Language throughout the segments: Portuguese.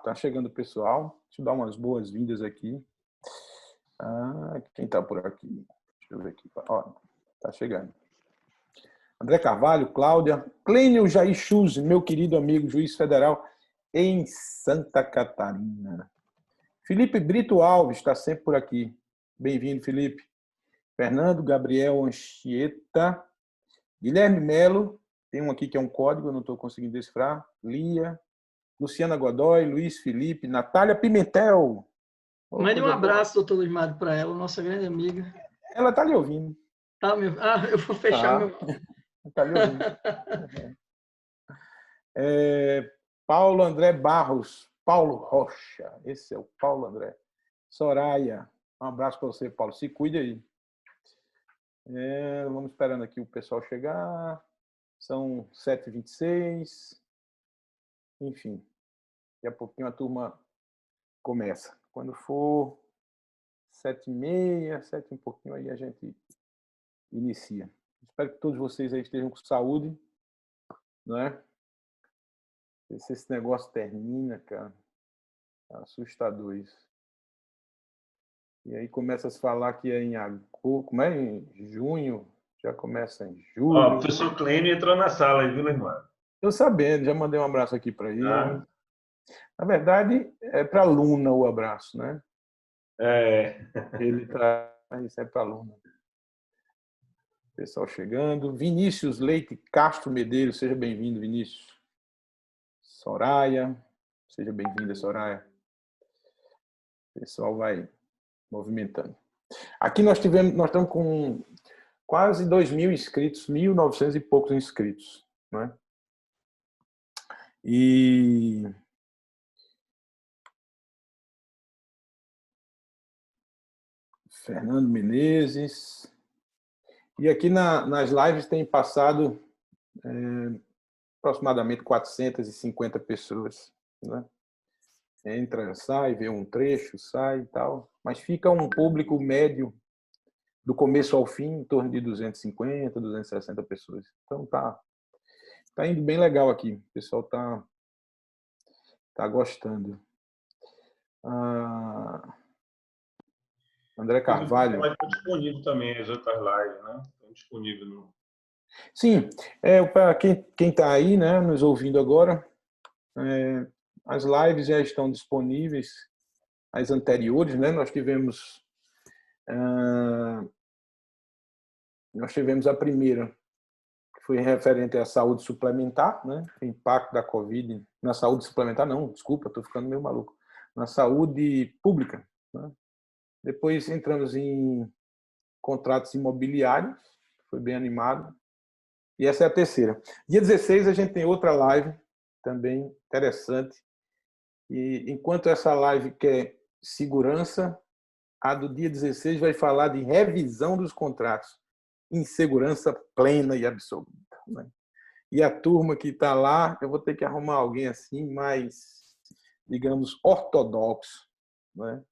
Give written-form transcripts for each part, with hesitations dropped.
tá chegando o pessoal. Deixa eu dar umas boas-vindas aqui. Quem está por aqui? Deixa eu ver aqui. Ó, tá chegando. André Carvalho, Cláudia, Clênio Jair Chuz, meu querido amigo juiz federal em Santa Catarina. Felipe Brito Alves está sempre por aqui. Bem-vindo, Felipe. Fernando Gabriel Anchieta, Guilherme Melo, tem um aqui que é um código, eu não estou conseguindo decifrar. Lia, Luciana Godoy, Luiz Felipe, Natália Pimentel. Mande um abraço, doutor Luiz Mário, para ela, nossa grande amiga. Ela está lhe ouvindo. Tá, eu vou fechar meu... Está lhe ouvindo. Paulo André Barros, Paulo Rocha, esse é o Paulo André. Soraya, um abraço para você, Paulo. Se cuide aí. Vamos esperando aqui o pessoal chegar. São 7h26. Enfim, daqui a pouquinho a turma começa. Quando for 7h30, 7 e um pouquinho, aí a gente inicia. Espero que todos vocês aí estejam com saúde, não é? Se esse negócio termina, cara, é assustador isso. E aí começa a se falar que é em agosto, como é? Em junho, já começa em julho. Ó, o professor Clênio entrou na sala aí, viu, irmão? Eu sabendo, já mandei um abraço aqui para ele. Na verdade, é para a Luna o abraço, né? Ele tá. Isso é para a Luna. Pessoal chegando. Vinícius Leite Castro Medeiros, seja bem-vindo, Vinícius. Soraya, seja bem-vinda, Soraya. O pessoal vai movimentando. Aqui nós estamos com quase 2.000 inscritos, 1.900 e poucos inscritos, né? E Fernando Menezes. E aqui nas lives tem passado aproximadamente 450 pessoas, né? Entra, sai, vê um trecho, sai e tal. Mas fica um público médio do começo ao fim, em torno de 250, 260 pessoas. Então tá indo bem legal aqui. O pessoal tá gostando. André Carvalho. Vai estar disponível também as outras lives, né? Estão disponíveis no... Sim, para quem está aí, né, nos ouvindo agora, as lives já estão disponíveis, as anteriores, né? Nós tivemos a primeira, que foi referente à saúde suplementar, né? O impacto da Covid na saúde suplementar, não, desculpa, estou ficando meio maluco, na saúde pública, né? Depois entramos em contratos imobiliários, foi bem animado. E essa é a terceira. Dia 16 a gente tem outra live também interessante. E enquanto essa live quer segurança, a do dia 16 vai falar de revisão dos contratos, insegurança plena e absoluta, né? E a turma que está lá, eu vou ter que arrumar alguém assim mais, digamos, ortodoxo, né?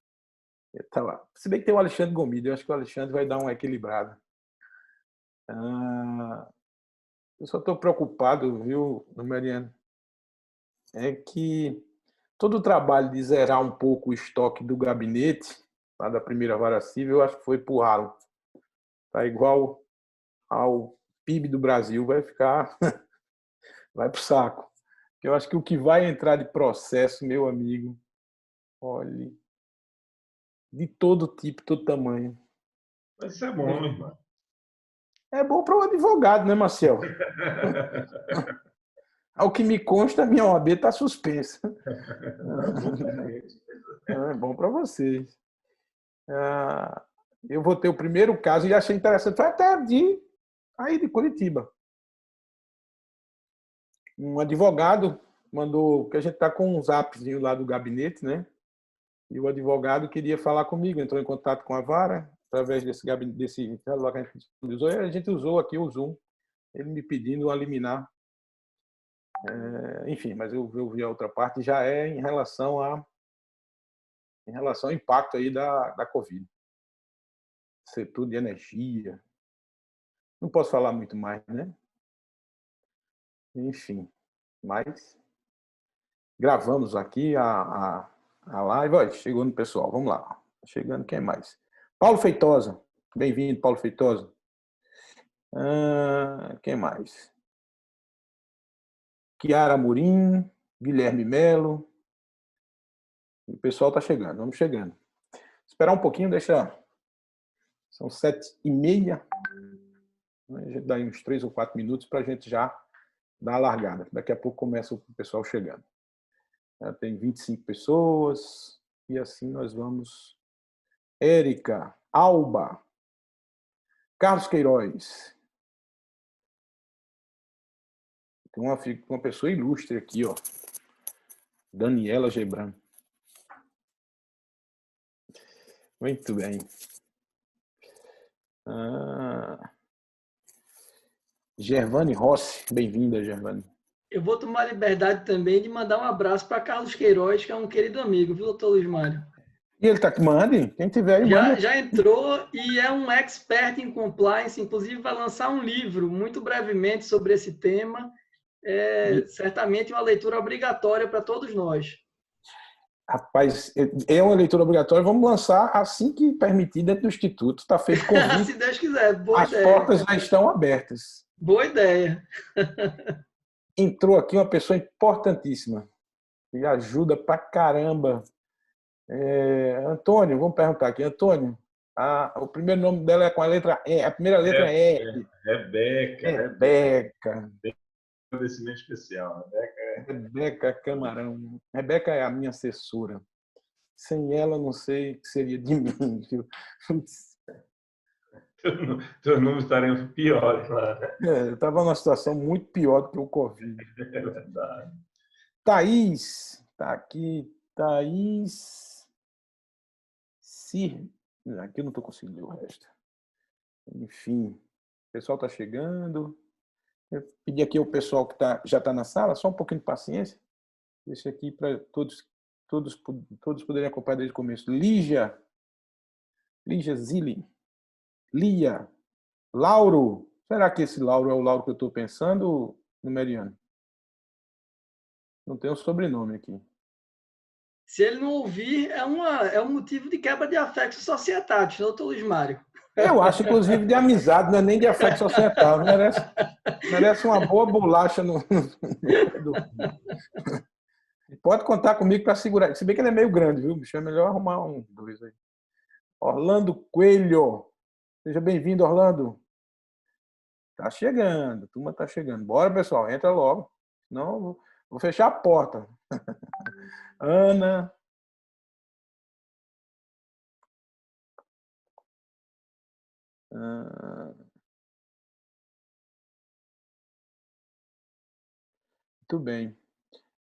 Tá lá. Se bem que tem o Alexandre Gomide, eu acho que o Alexandre vai dar uma equilibrada. Eu só estou preocupado, viu, Mariana? É que todo o trabalho de zerar um pouco o estoque do gabinete, lá da primeira vara civil, eu acho que foi pro ralo. Tá igual ao PIB do Brasil, vai pro saco. Eu acho que o que vai entrar de processo, meu amigo, olhe, de todo tipo, todo tamanho. Vai ser bom, irmão. É bom para o advogado, né, Marcel? Ao que me consta, a minha OAB está suspensa. É bom para vocês. Eu vou ter o primeiro caso e achei interessante. Foi até de Curitiba. Um advogado mandou, que a gente está com um zapzinho lá do gabinete, né? E o advogado queria falar comigo, entrou em contato com a vara, através desse celular que a gente usou, e a gente usou aqui o Zoom, ele me pedindo uma liminar. Enfim, mas eu vi a outra parte, já é em relação ao impacto aí da Covid. Setor de energia. Não posso falar muito mais, né? Enfim, mas gravamos aqui a live. Olha, chegou no pessoal, vamos lá. Chegando, quem mais? Paulo Feitosa, bem-vindo, Paulo Feitosa. Quem mais? Kiara Amorim, Guilherme Melo. O pessoal está chegando, vamos chegando. Esperar um pouquinho, deixa... São 7h30. A gente dá uns 3 ou 4 minutos para a gente já dar a largada. Daqui a pouco começa o pessoal chegando. Já tem 25 pessoas. E assim nós vamos. Érica, Alba, Carlos Queiroz. Tem uma pessoa ilustre aqui, ó. Daniela Gebran. Muito bem. Gervane Rossi. Bem-vinda, Gervane. Eu vou tomar a liberdade também de mandar um abraço para Carlos Queiroz, que é um querido amigo, viu, doutor Luiz Mário? E ele tá aqui, mande. Quem tiver aí, manda. Já entrou e é um expert em compliance, inclusive vai lançar um livro muito brevemente sobre esse tema. Certamente uma leitura obrigatória para todos nós. Rapaz, é uma leitura obrigatória. Vamos lançar assim que permitir dentro do Instituto. Está feito convite. Se Deus quiser, boa As ideia. portas já estão abertas. Boa ideia. Entrou aqui uma pessoa importantíssima e ajuda pra caramba. Antônio, vamos perguntar aqui. Antônio, o primeiro nome dela é com a letra E. A primeira letra é E. Rebeca. Agradecimento especial. Rebeca Camarão. Rebeca é a minha assessora. Sem ela, não sei o que seria de mim. Teus números estariam piores lá. Eu estava numa situação muito pior do que o Covid. É verdade. Thaís, está aqui. Thaís. Aqui eu não estou conseguindo ler o resto. Enfim, o pessoal está chegando. Eu pedi aqui ao pessoal que já está na sala, só um pouquinho de paciência. Deixa aqui para todos poderem acompanhar desde o começo. Lígia Zilli. Lia. Lauro. Será que esse Lauro é o Lauro que eu estou pensando, Numeriano? Não tem um sobrenome aqui. Se ele não ouvir, é um motivo de quebra de afetos societários, doutor Luiz Mário. Eu acho, inclusive, de amizade, não é nem de afeto societário. Merece uma boa bolacha no... Pode contar comigo para segurar. Se bem que ele é meio grande, viu, bicho? É melhor arrumar dois aí. Orlando Coelho. Seja bem-vindo, Orlando. Tá chegando, a turma tá chegando. Bora, pessoal, entra logo. Senão vou fechar a porta. Ana. Muito bem.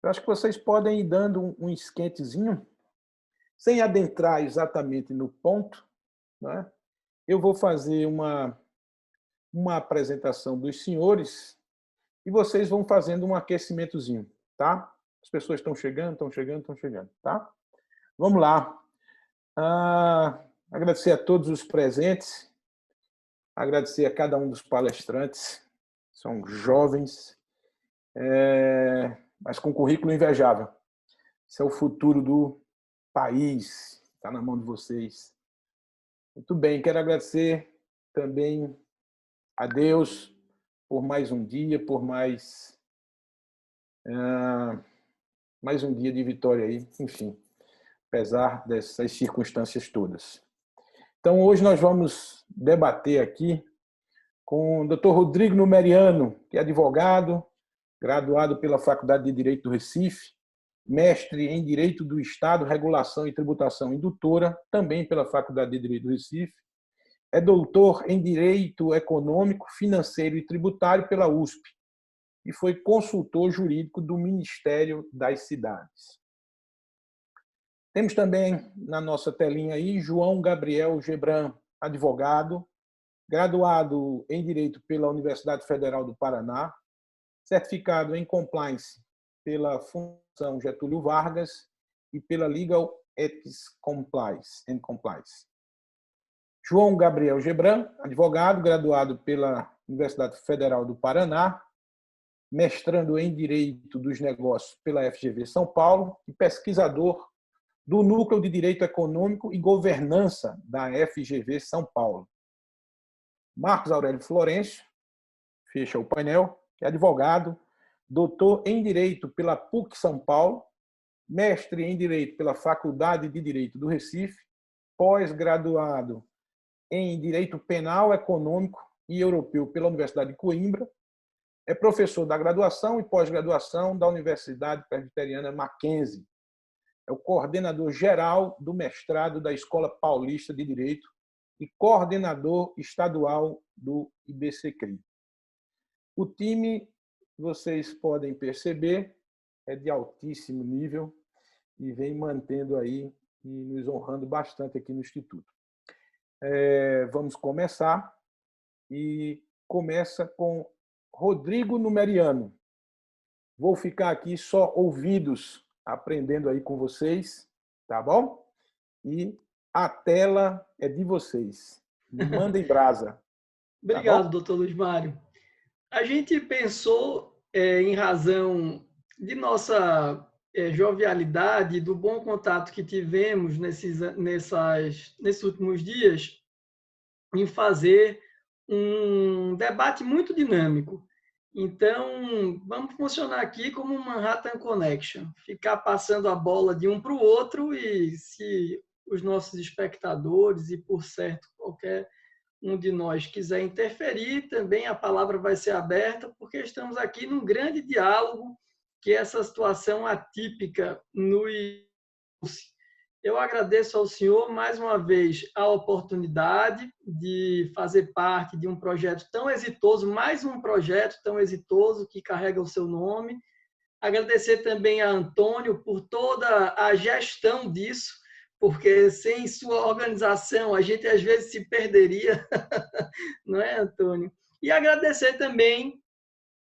Eu acho que vocês podem ir dando um esquentezinho, sem adentrar exatamente no ponto, né? Eu vou fazer uma apresentação dos senhores e vocês vão fazendo um aquecimentozinho, tá? As pessoas estão chegando, tá? Vamos lá. Agradecer a todos os presentes, agradecer a cada um dos palestrantes, são jovens, mas com currículo invejável. Esse é o futuro do país, está na mão de vocês. Muito bem, quero agradecer também a Deus por mais um dia, por mais um dia de vitória aí, enfim, apesar dessas circunstâncias todas. Então, hoje nós vamos debater aqui com o Dr. Rodrigo Numeriano, que é advogado, graduado pela Faculdade de Direito do Recife, mestre em Direito do Estado, Regulação e Tributação Indutora, também pela Faculdade de Direito do Recife. É doutor em Direito Econômico, Financeiro e Tributário pela USP e foi consultor jurídico do Ministério das Cidades. Temos também na nossa telinha aí João Gabriel Gebran, advogado, graduado em Direito pela Universidade Federal do Paraná, certificado em Compliance pela Fundação Getúlio Vargas e pela Legal Ethics Compliance. João Gabriel Gebran, advogado, graduado pela Universidade Federal do Paraná, mestrando em Direito dos Negócios pela FGV São Paulo e pesquisador do Núcleo de Direito Econômico e Governança da FGV São Paulo. Marcos Aurélio Florencio, fecha o painel, que é advogado, doutor em Direito pela PUC São Paulo, mestre em Direito pela Faculdade de Direito do Recife, pós-graduado em Direito Penal, Econômico e Europeu pela Universidade de Coimbra, é professor da graduação e pós-graduação da Universidade Presbiteriana Mackenzie. É o coordenador geral do mestrado da Escola Paulista de Direito e coordenador estadual do IBCCRI. O time, vocês podem perceber, é de altíssimo nível e vem mantendo aí e nos honrando bastante aqui no Instituto. Vamos começar e começa com Rodrigo Numeriano. Vou ficar aqui só ouvidos, aprendendo aí com vocês, tá bom? E a tela é de vocês. Me mandem brasa. Obrigado, tá, doutor Luiz Mário. A gente pensou, em razão de nossa jovialidade, do bom contato que tivemos nesses últimos dias, em fazer um debate muito dinâmico. Então, vamos funcionar aqui como um Manhattan Connection, ficar passando a bola de um para o outro e se os nossos espectadores e, por certo, qualquer um de nós quiser interferir, também a palavra vai ser aberta, porque estamos aqui num grande diálogo que essa situação atípica nos... Eu agradeço ao senhor, mais uma vez, a oportunidade de fazer parte de um projeto tão exitoso, mais um projeto tão exitoso que carrega o seu nome. Agradecer também a Antônio por toda a gestão disso, porque sem sua organização a gente às vezes se perderia, não é, Antônio? E agradecer também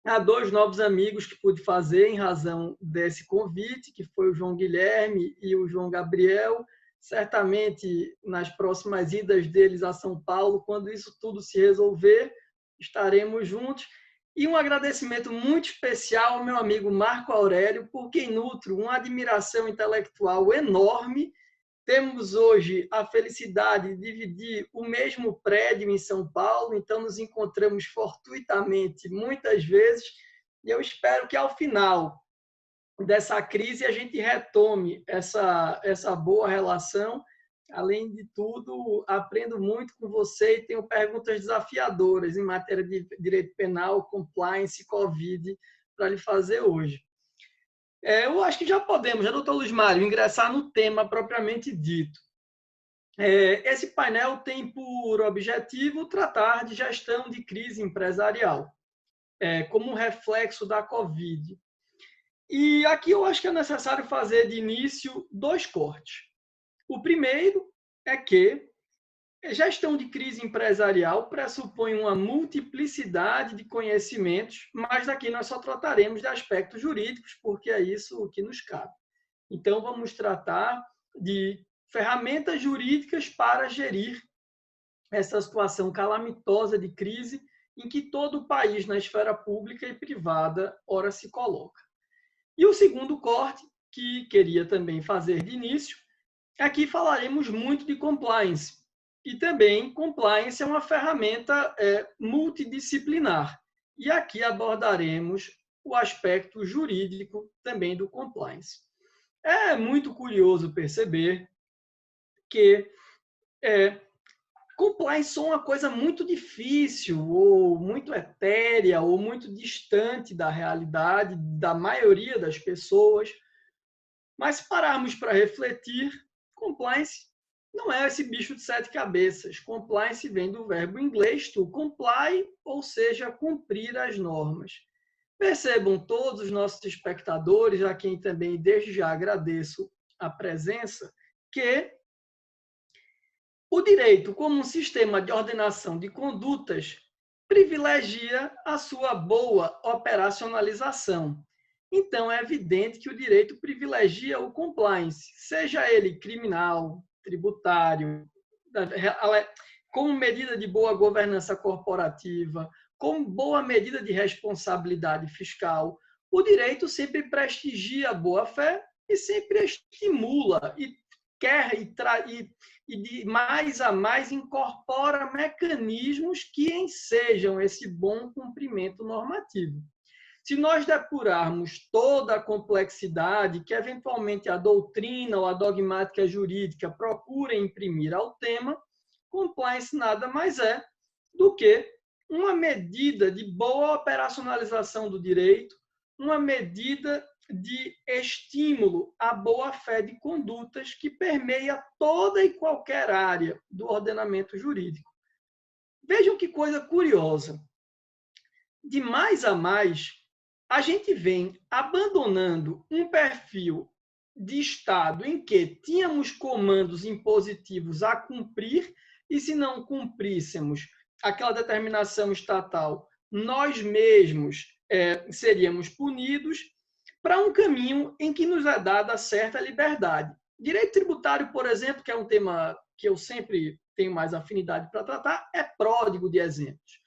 a dois novos amigos que pude fazer em razão desse convite, que foi o João Guilherme e o João Gabriel. Certamente, nas próximas idas deles a São Paulo, quando isso tudo se resolver, estaremos juntos. E um agradecimento muito especial ao meu amigo Marco Aurélio, por quem nutro uma admiração intelectual enorme. Temos hoje a felicidade de dividir o mesmo prédio em São Paulo, então nos encontramos fortuitamente muitas vezes, e eu espero que ao final dessa crise a gente retome essa boa relação. Além de tudo, aprendo muito com você e tenho perguntas desafiadoras em matéria de direito penal, compliance e Covid para lhe fazer hoje. Eu acho que já podemos, doutor Luiz Mário, ingressar no tema propriamente dito. Esse painel tem por objetivo tratar de gestão de crise empresarial, como um reflexo da Covid. E aqui eu acho que é necessário fazer de início dois cortes. O primeiro é que gestão de crise empresarial pressupõe uma multiplicidade de conhecimentos, mas aqui nós só trataremos de aspectos jurídicos, porque é isso que nos cabe. Então, vamos tratar de ferramentas jurídicas para gerir essa situação calamitosa de crise em que todo o país, na esfera pública e privada, ora se coloca. E o segundo corte, que queria também fazer de início, aqui falaremos muito de compliance. E também, compliance é uma ferramenta multidisciplinar. E aqui abordaremos o aspecto jurídico também do compliance. É muito curioso perceber que compliance é uma coisa muito difícil, ou muito etérea, ou muito distante da realidade da maioria das pessoas. Mas se pararmos para refletir, compliance não é esse bicho de 7 cabeças. Compliance vem do verbo inglês to comply, ou seja, cumprir as normas. Percebam todos os nossos espectadores, a quem também desde já agradeço a presença, que o direito, como um sistema de ordenação de condutas, privilegia a sua boa operacionalização. Então, é evidente que o direito privilegia o compliance, seja ele criminal, tributário, como medida de boa governança corporativa, como boa medida de responsabilidade fiscal, o direito sempre prestigia a boa-fé e sempre estimula e quer e de mais a mais incorpora mecanismos que ensejam esse bom cumprimento normativo. Se nós depurarmos toda a complexidade que eventualmente a doutrina ou a dogmática jurídica procura imprimir ao tema, compliance nada mais é do que uma medida de boa operacionalização do direito, uma medida de estímulo à boa-fé de condutas que permeia toda e qualquer área do ordenamento jurídico. Vejam que coisa curiosa. De mais a mais, a gente vem abandonando um perfil de Estado em que tínhamos comandos impositivos a cumprir e, se não cumpríssemos aquela determinação estatal, nós mesmos seríamos punidos, para um caminho em que nos é dada certa liberdade. Direito tributário, por exemplo, que é um tema que eu sempre tenho mais afinidade para tratar, é pródigo de exemplos.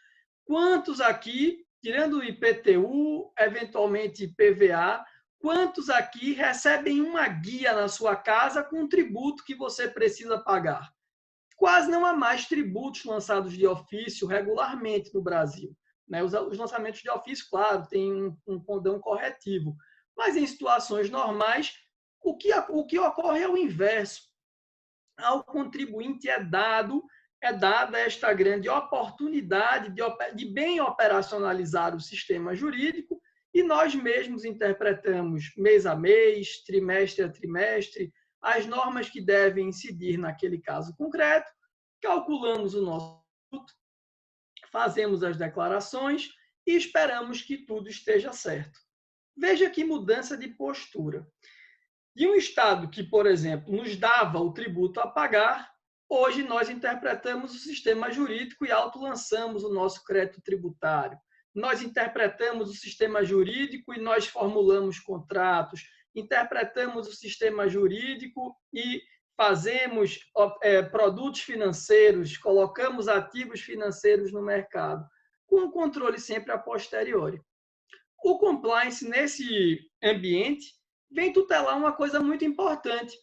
Quantos aqui, tirando o IPTU, eventualmente PVA, quantos aqui recebem uma guia na sua casa com um tributo que você precisa pagar? Quase não há mais tributos lançados de ofício regularmente no Brasil. Os lançamentos de ofício, claro, têm um condão corretivo, mas em situações normais, o que ocorre é o inverso. Ao contribuinte é dada esta grande oportunidade de bem operacionalizar o sistema jurídico e nós mesmos interpretamos mês a mês, trimestre a trimestre, as normas que devem incidir naquele caso concreto, calculamos o nosso tributo, fazemos as declarações e esperamos que tudo esteja certo. Veja que mudança de postura. De um Estado que, por exemplo, nos dava o tributo a pagar, hoje nós interpretamos o sistema jurídico e autolançamos o nosso crédito tributário. Nós interpretamos o sistema jurídico e nós formulamos contratos. Interpretamos o sistema jurídico e fazemos produtos financeiros, colocamos ativos financeiros no mercado, com um controle sempre a posteriori. O compliance, nesse ambiente, vem tutelar uma coisa muito importante,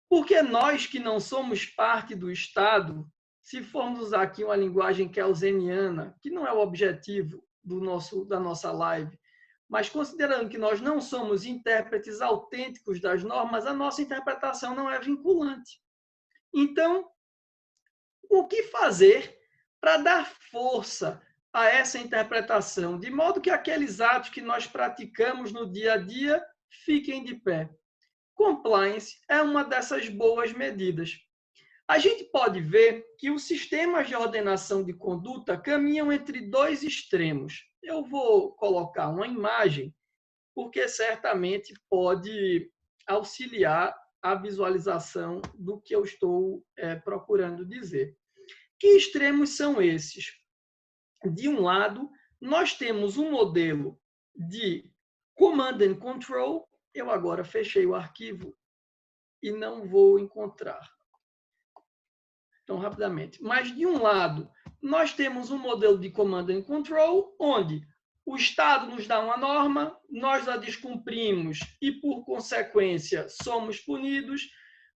porque nós que não somos parte do Estado, se formos usar aqui uma linguagem kelseniana, que não é o objetivo da nossa live, mas considerando que nós não somos intérpretes autênticos das normas, a nossa interpretação não é vinculante. Então, o que fazer para dar força a essa interpretação, de modo que aqueles atos que nós praticamos no dia a dia fiquem de pé? Compliance é uma dessas boas medidas. A gente pode ver que os sistemas de ordenação de conduta caminham entre dois extremos. Eu vou colocar uma imagem, porque certamente pode auxiliar a visualização do que eu estou procurando dizer. Que extremos são esses? De um lado, nós temos um modelo de command and control. Eu agora fechei o arquivo e não vou encontrar tão rapidamente. Mas, de um lado, nós temos um modelo de command and control, onde o Estado nos dá uma norma, nós a descumprimos e, por consequência, somos punidos,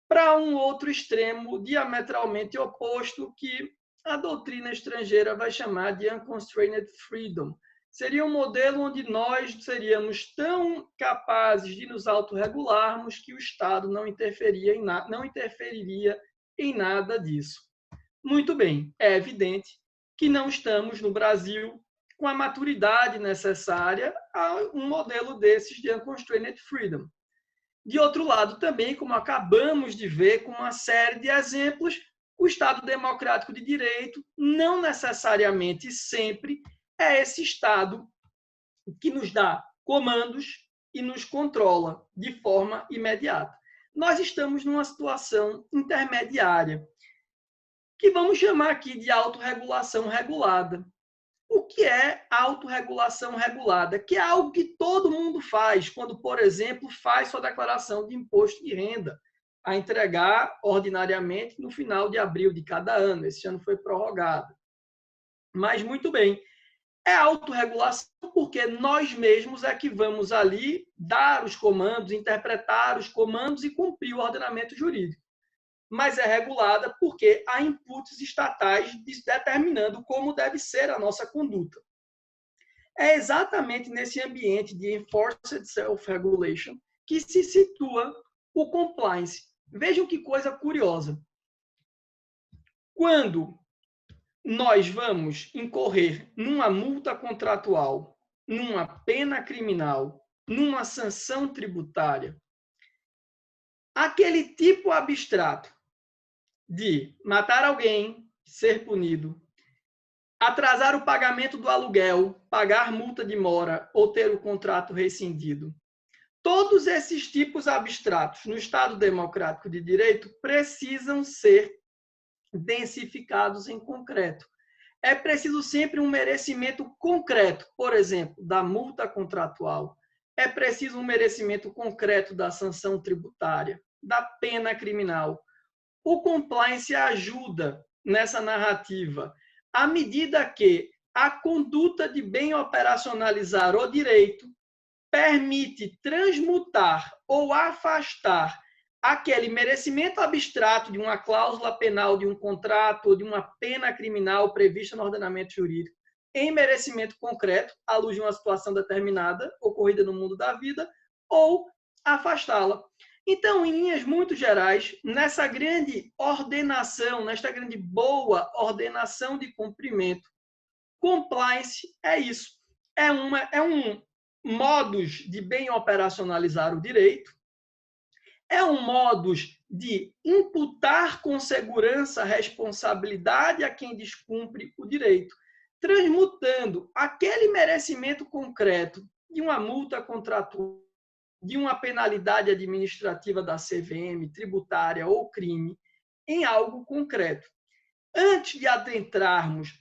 para um outro extremo diametralmente oposto, que a doutrina estrangeira vai chamar de unconstrained freedom. Seria um modelo onde nós seríamos tão capazes de nos autorregularmos que o Estado não interferiria em nada disso. Muito bem, é evidente que não estamos no Brasil com a maturidade necessária a um modelo desses de unconstrained freedom. De outro lado, também, como acabamos de ver com uma série de exemplos, o Estado democrático de direito não necessariamente sempre é esse Estado que nos dá comandos e nos controla de forma imediata. Nós estamos numa situação intermediária, que vamos chamar aqui de autorregulação regulada. O que é autorregulação regulada? Que é algo que todo mundo faz quando, por exemplo, faz sua declaração de imposto de renda, a entregar ordinariamente no final de abril de cada ano. Esse ano foi prorrogado. Mas, muito bem, É autorregulação porque nós mesmos é que vamos ali dar os comandos, interpretar os comandos e cumprir o ordenamento jurídico. Mas é regulada porque há inputs estatais determinando como deve ser a nossa conduta. É exatamente nesse ambiente de enforced self-regulation que se situa o compliance. Vejam que coisa curiosa. Quando nós vamos incorrer numa multa contratual, numa pena criminal, numa sanção tributária, aquele tipo abstrato de matar alguém, ser punido, atrasar o pagamento do aluguel, pagar multa de mora ou ter o contrato rescindido. Todos esses tipos abstratos no Estado Democrático de Direito precisam ser densificados em concreto. É preciso sempre um merecimento concreto, por exemplo, da multa contratual. É preciso um merecimento concreto da sanção tributária, da pena criminal. O compliance ajuda nessa narrativa, à medida que a conduta de bem operacionalizar o direito permite transmutar ou afastar aquele merecimento abstrato de uma cláusula penal, de um contrato ou de uma pena criminal prevista no ordenamento jurídico em merecimento concreto, à luz de uma situação determinada, ocorrida no mundo da vida, ou afastá-la. Então, em linhas muito gerais, nessa grande ordenação, nesta grande boa ordenação de cumprimento, compliance é isso. É um modus de bem operacionalizar o direito, é um modus de imputar com segurança a responsabilidade a quem descumpre o direito, transmutando aquele merecimento concreto de uma multa contratual, de uma penalidade administrativa da CVM, tributária ou crime, em algo concreto. Antes de adentrarmos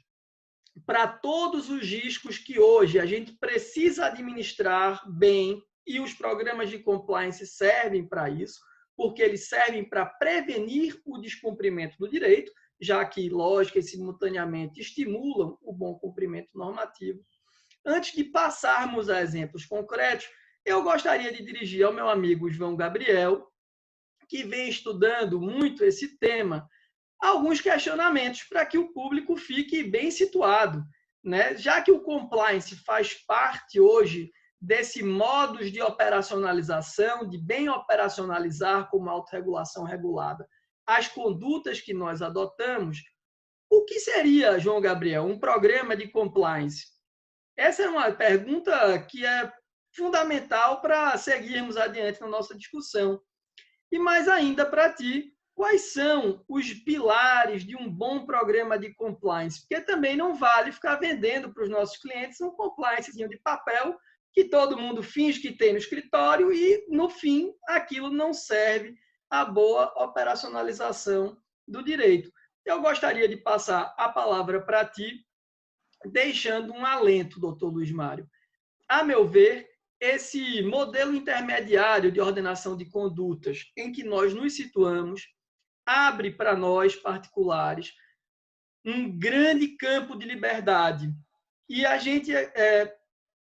para todos os riscos que hoje a gente precisa administrar bem, e os programas de compliance servem para isso, porque eles servem para prevenir o descumprimento do direito, já que lógica e simultaneamente estimulam o bom cumprimento normativo. Antes de passarmos a exemplos concretos, eu gostaria de dirigir ao meu amigo João Gabriel, que vem estudando muito esse tema, alguns questionamentos para que o público fique bem situado, né? Já que o compliance faz parte hoje desse modus de operacionalização, de bem operacionalizar como autorregulação regulada as condutas que nós adotamos, o que seria, João Gabriel, um programa de compliance? Essa é uma pergunta que é fundamental para seguirmos adiante na nossa discussão. E mais ainda para ti, quais são os pilares de um bom programa de compliance? Porque também não vale ficar vendendo para os nossos clientes um compliancezinho de papel que todo mundo finge que tem no escritório e, no fim, aquilo não serve à boa operacionalização do direito. Eu gostaria de passar a palavra para ti, deixando um alento, doutor Luiz Mário. A meu ver, esse modelo intermediário de ordenação de condutas em que nós nos situamos abre para nós, particulares, um grande campo de liberdade. E a gente,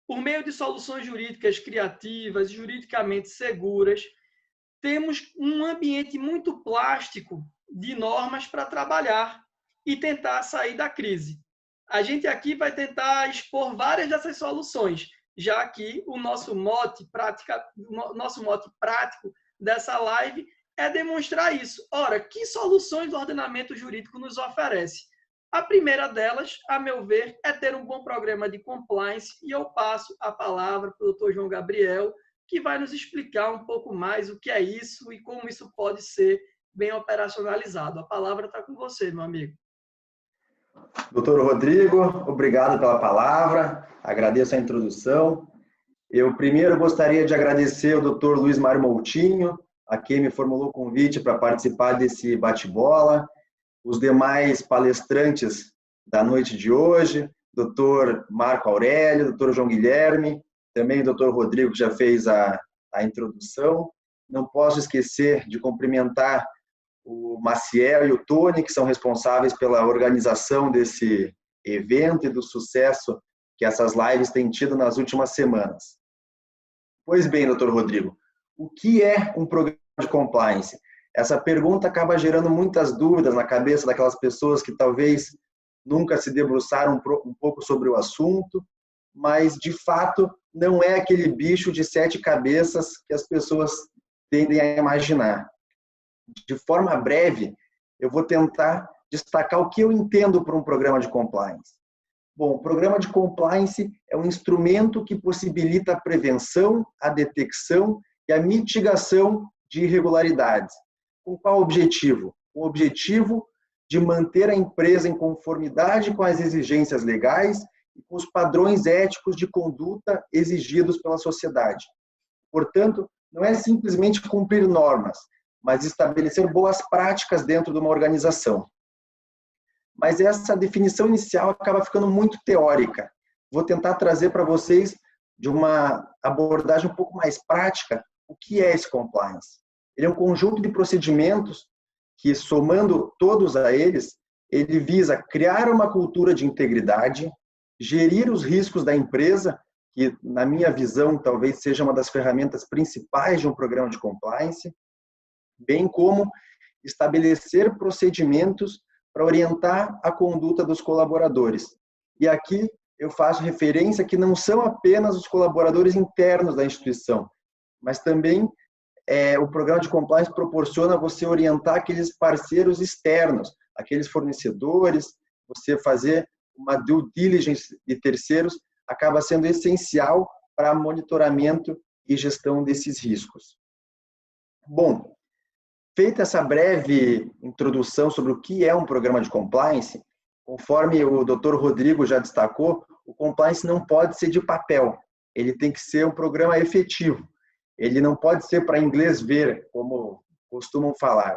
por meio de soluções jurídicas criativas, juridicamente seguras, temos um ambiente muito plástico de normas para trabalhar e tentar sair da crise. A gente aqui vai tentar expor várias dessas soluções, já que o nosso mote prático dessa live é demonstrar isso. Ora, que soluções o ordenamento jurídico nos oferece? A primeira delas, a meu ver, é ter um bom programa de compliance, e eu passo a palavra para o Dr. João Gabriel, que vai nos explicar um pouco mais o que é isso e como isso pode ser bem operacionalizado. A palavra está com você, meu amigo. Doutor Rodrigo, obrigado pela palavra, agradeço a introdução. Eu primeiro gostaria de agradecer ao Dr. Luiz Mário Moutinho, a quem me formulou o convite para participar desse bate-bola, os demais palestrantes da noite de hoje, Dr. Marco Aurélio, Dr. João Guilherme, também o Dr. Rodrigo, que já fez a introdução. Não posso esquecer de cumprimentar o Maciel e o Tony, que são responsáveis pela organização desse evento e do sucesso que essas lives têm tido nas últimas semanas. Pois bem, doutor Rodrigo, o que é um programa de compliance? Essa pergunta acaba gerando muitas dúvidas na cabeça daquelas pessoas que talvez nunca se debruçaram um pouco sobre o assunto, mas, de fato, não é aquele bicho de 7 cabeças que as pessoas tendem a imaginar. De forma breve, eu vou tentar destacar o que eu entendo por um programa de compliance. Bom, o programa de compliance é um instrumento que possibilita a prevenção, a detecção e a mitigação de irregularidades. Com qual objetivo? O objetivo de manter a empresa em conformidade com as exigências legais e com os padrões éticos de conduta exigidos pela sociedade. Portanto, não é simplesmente cumprir normas, mas estabelecer boas práticas dentro de uma organização. Mas essa definição inicial acaba ficando muito teórica. Vou tentar trazer para vocês, de uma abordagem um pouco mais prática, o que é esse compliance. Ele é um conjunto de procedimentos que, somando todos a eles, ele visa criar uma cultura de integridade, gerir os riscos da empresa, que, na minha visão, talvez seja uma das ferramentas principais de um programa de compliance, bem como estabelecer procedimentos para orientar a conduta dos colaboradores. E aqui eu faço referência que não são apenas os colaboradores internos da instituição, mas também o programa de compliance proporciona você orientar aqueles parceiros externos, aqueles fornecedores, você fazer uma due diligence de terceiros acaba sendo essencial para monitoramento e gestão desses riscos. Bom, feita essa breve introdução sobre o que é um programa de compliance, conforme o Dr. Rodrigo já destacou, o compliance não pode ser de papel, ele tem que ser um programa efetivo. Ele não pode ser para inglês ver, como costumam falar.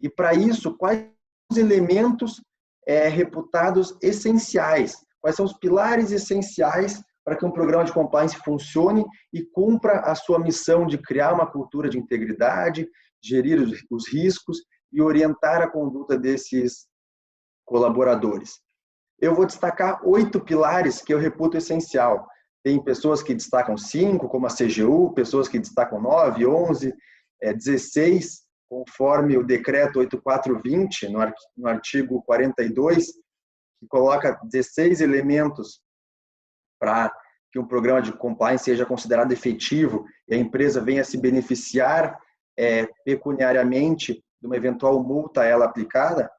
E para isso, quais os elementos reputados essenciais? Quais são os pilares essenciais para que um programa de compliance funcione e cumpra a sua missão de criar uma cultura de integridade, gerir os riscos e orientar a conduta desses colaboradores? Eu vou destacar 8 pilares que eu reputo essencial. Tem pessoas que destacam 5, como a CGU, pessoas que destacam 9, 11, 16, conforme o decreto 8420, no artigo 42, que coloca 16 elementos para que um programa de compliance seja considerado efetivo e a empresa venha se beneficiar pecuniariamente de uma eventual multa a ela aplicada,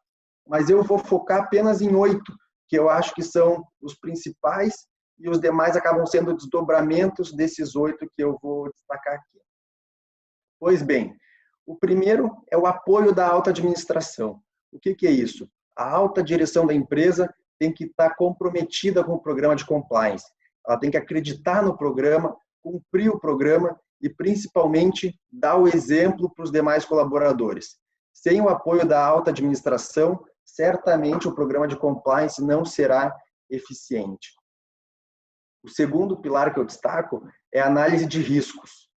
mas eu vou focar apenas em 8, que eu acho que são os principais, e os demais acabam sendo desdobramentos desses 8 que eu vou destacar aqui. Pois bem, o primeiro é o apoio da alta administração. O que é isso? A alta direção da empresa tem que estar comprometida com o programa de compliance. Ela tem que acreditar no programa, cumprir o programa e, principalmente, dar o exemplo para os demais colaboradores. Sem o apoio da alta administração, certamente o programa de compliance não será eficiente. O segundo pilar que eu destaco é a análise de riscos.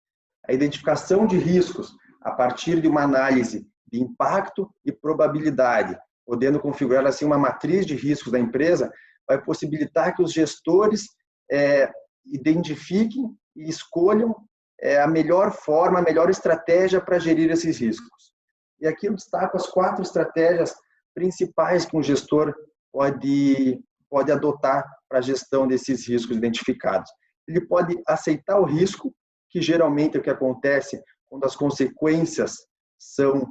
A identificação de riscos a partir de uma análise de impacto e probabilidade, podendo configurar assim uma matriz de riscos da empresa, vai possibilitar que os gestores identifiquem e escolham a melhor forma, a melhor estratégia para gerir esses riscos. E aqui eu destaco as 4 estratégias principais que um gestor pode adotar para a gestão desses riscos identificados. Ele pode aceitar o risco, que geralmente é o que acontece quando as consequências são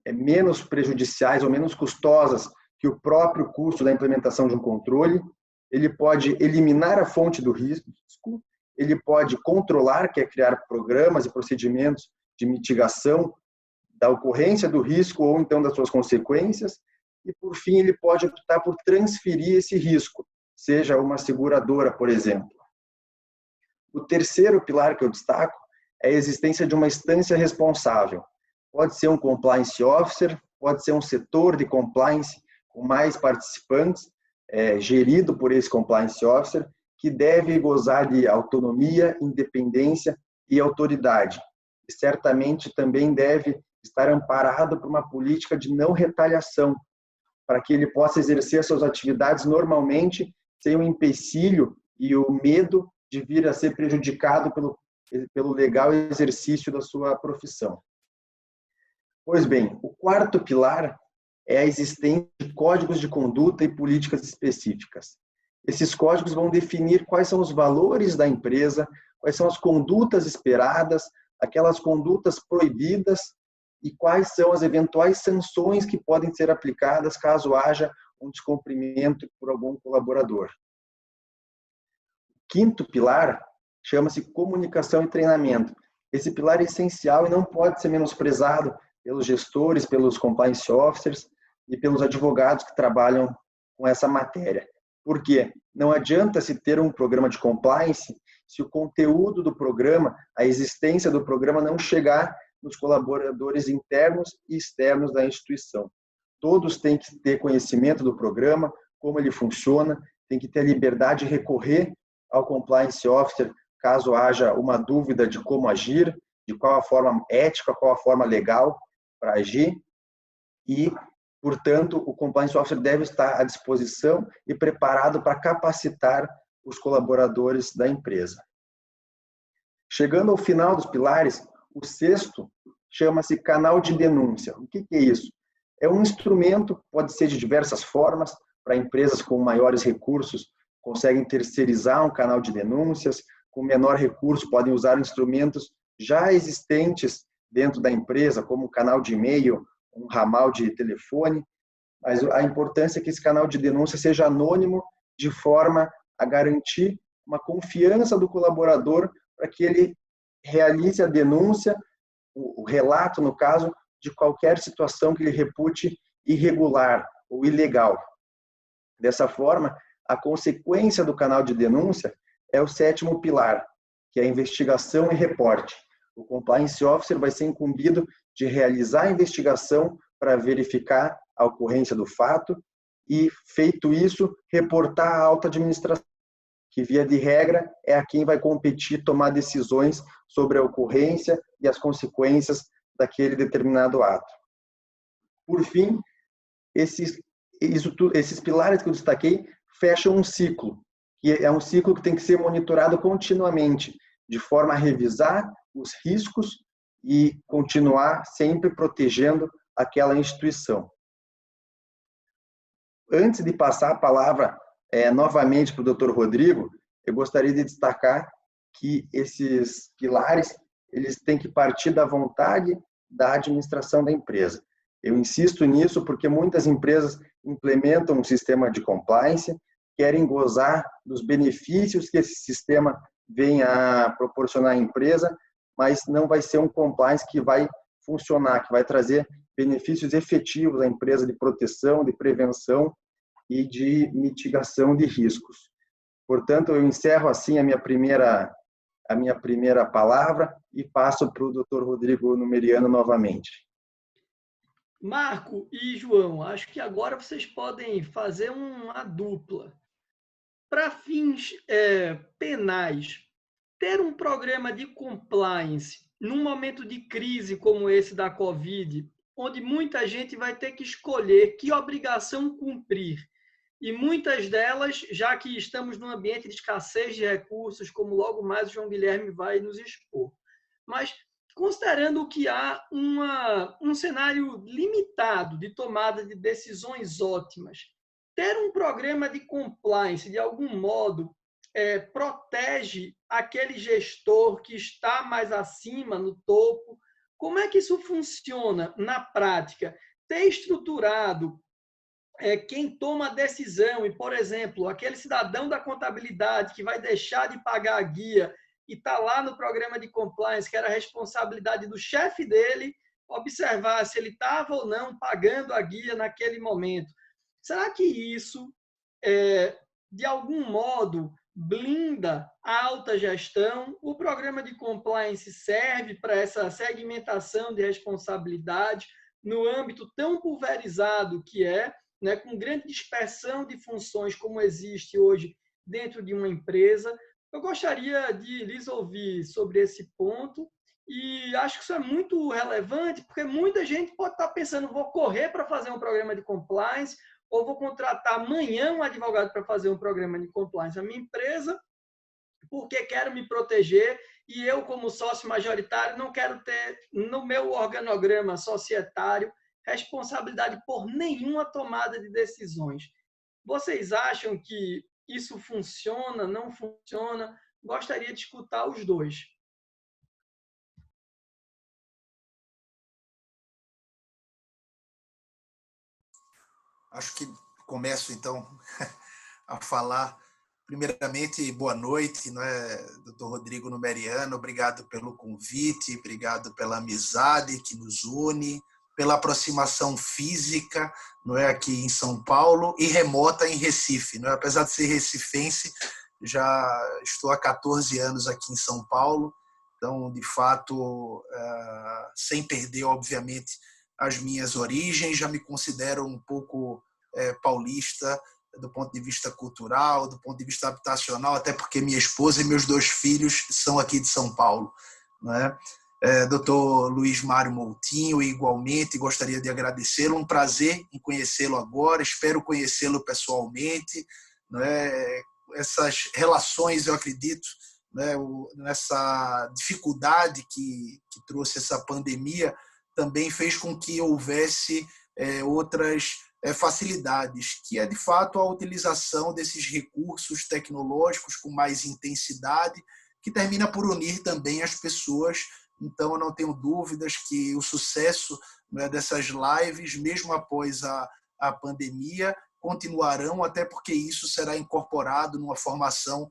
menos prejudiciais ou menos custosas que o próprio custo da implementação de um controle. Ele pode eliminar a fonte do risco, ele pode controlar, que é criar programas e procedimentos de mitigação da ocorrência do risco ou então das suas consequências, e por fim ele pode optar por transferir esse risco, seja uma seguradora, por exemplo. O terceiro pilar que eu destaco é a existência de uma instância responsável. Pode ser um compliance officer, pode ser um setor de compliance com mais participantes, gerido por esse compliance officer, que deve gozar de autonomia, independência e autoridade. E certamente também deve estar amparado por uma política de não retaliação, para que ele possa exercer suas atividades normalmente, sem um empecilho e o medo de vir a ser prejudicado pelo legal exercício da sua profissão. Pois bem, o quarto pilar é a existência de códigos de conduta e políticas específicas. Esses códigos vão definir quais são os valores da empresa, quais são as condutas esperadas, aquelas condutas proibidas e quais são as eventuais sanções que podem ser aplicadas caso haja um descumprimento por algum colaborador. O quinto pilar chama-se comunicação e treinamento. Esse pilar é essencial e não pode ser menosprezado pelos gestores, pelos compliance officers e pelos advogados que trabalham com essa matéria. Por quê? Não adianta se ter um programa de compliance se o conteúdo do programa, a existência do programa não chegar nos colaboradores internos e externos da instituição. Todos têm que ter conhecimento do programa, como ele funciona, tem que ter a liberdade de recorrer ao compliance officer caso haja uma dúvida de como agir, de qual a forma ética, qual a forma legal para agir e, portanto, o compliance officer deve estar à disposição e preparado para capacitar os colaboradores da empresa. Chegando ao final dos pilares, o sexto chama-se canal de denúncia. O que é isso? É um instrumento, pode ser de diversas formas, para empresas com maiores recursos conseguem terceirizar um canal de denúncias, com menor recurso podem usar instrumentos já existentes dentro da empresa, como um canal de e-mail, um ramal de telefone, mas a importância é que esse canal de denúncia seja anônimo, de forma a garantir uma confiança do colaborador para que ele realize a denúncia, o relato, no caso, de qualquer situação que ele repute irregular ou ilegal. Dessa forma, a consequência do canal de denúncia é o sétimo pilar, que é a investigação e reporte. O compliance officer vai ser incumbido de realizar a investigação para verificar a ocorrência do fato e, feito isso, reportar à alta administração, que, via de regra, é a quem vai competir tomar decisões sobre a ocorrência e as consequências daquele determinado ato. Por fim, esses pilares que eu destaquei fecham um ciclo, que é um ciclo que tem que ser monitorado continuamente, de forma a revisar os riscos e continuar sempre protegendo aquela instituição. Antes de passar a palavra novamente para o Dr. Rodrigo, eu gostaria de destacar que esses pilares eles têm que partir da vontade da administração da empresa. Eu insisto nisso porque muitas empresas implementam um sistema de compliance, querem gozar dos benefícios que esse sistema vem a proporcionar à empresa, mas não vai ser um compliance que vai funcionar, que vai trazer benefícios efetivos à empresa de proteção, de prevenção e de mitigação de riscos. Portanto, eu encerro assim a minha primeira palavra e passo para o Dr. Rodrigo Numeriano novamente. Marco e João, acho que agora vocês podem fazer uma dupla. Para fins penais, ter um programa de compliance num momento de crise como esse da Covid, onde muita gente vai ter que escolher que obrigação cumprir, e muitas delas, já que estamos num ambiente de escassez de recursos, como logo mais o João Guilherme vai nos expor. Mas, considerando que há um cenário limitado de tomada de decisões ótimas, ter um programa de compliance, de algum modo, protege aquele gestor que está mais acima, no topo. Como é que isso funciona na prática? Ter estruturado quem toma a decisão e, por exemplo, aquele cidadão da contabilidade que vai deixar de pagar a guia e está lá no programa de compliance, que era a responsabilidade do chefe dele observar se ele estava ou não pagando a guia naquele momento. Será que isso, de algum modo, blinda a alta gestão? O programa de compliance serve para essa segmentação de responsabilidade no âmbito tão pulverizado que né, com grande dispersão de funções como existe hoje dentro de uma empresa? Eu gostaria de lhes ouvir sobre esse ponto e acho que isso é muito relevante porque muita gente pode estar pensando, vou correr para fazer um programa de compliance, ou vou contratar amanhã um advogado para fazer um programa de compliance na minha empresa, porque quero me proteger e eu, como sócio majoritário, não quero ter no meu organograma societário responsabilidade por nenhuma tomada de decisões. Vocês acham que isso funciona, não funciona? Gostaria de escutar os dois. Acho que começo, então, a falar. Primeiramente, boa noite, Dr. Rodrigo Numeriano, obrigado pelo convite, obrigado pela amizade que nos une, pela aproximação física, aqui em São Paulo e remota em Recife. Apesar de ser recifense, já estou há 14 anos aqui em São Paulo, então, de fato, sem perder, obviamente, as minhas origens, já me considero um pouco paulista, do ponto de vista cultural, do ponto de vista habitacional, até porque minha esposa e meus 2 filhos são aqui de São Paulo. Dr. Luiz Mário Moutinho, igualmente, gostaria de agradecê-lo, um prazer em conhecê-lo agora, espero conhecê-lo pessoalmente. Essas relações, eu acredito, nessa dificuldade que trouxe essa pandemia, também fez com que houvesse outras facilidades, que é, de fato, a utilização desses recursos tecnológicos com mais intensidade, que termina por unir também as pessoas. Então, eu não tenho dúvidas que o sucesso dessas lives, mesmo após a pandemia, continuarão, até porque isso será incorporado numa formação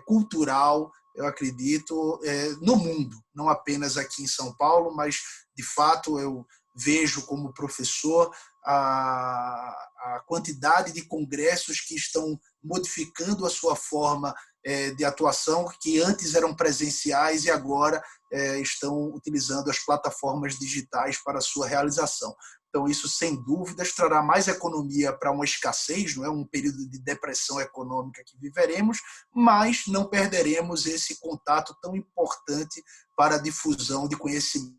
cultural, eu acredito, no mundo, não apenas aqui em São Paulo, mas, de fato, eu vejo como professor a quantidade de congressos que estão modificando a sua forma de atuação, que antes eram presenciais e agora estão utilizando as plataformas digitais para a sua realização. Então, isso, sem dúvidas, trará mais economia para uma escassez, não é um período de depressão econômica que viveremos, mas não perderemos esse contato tão importante para a difusão de conhecimento.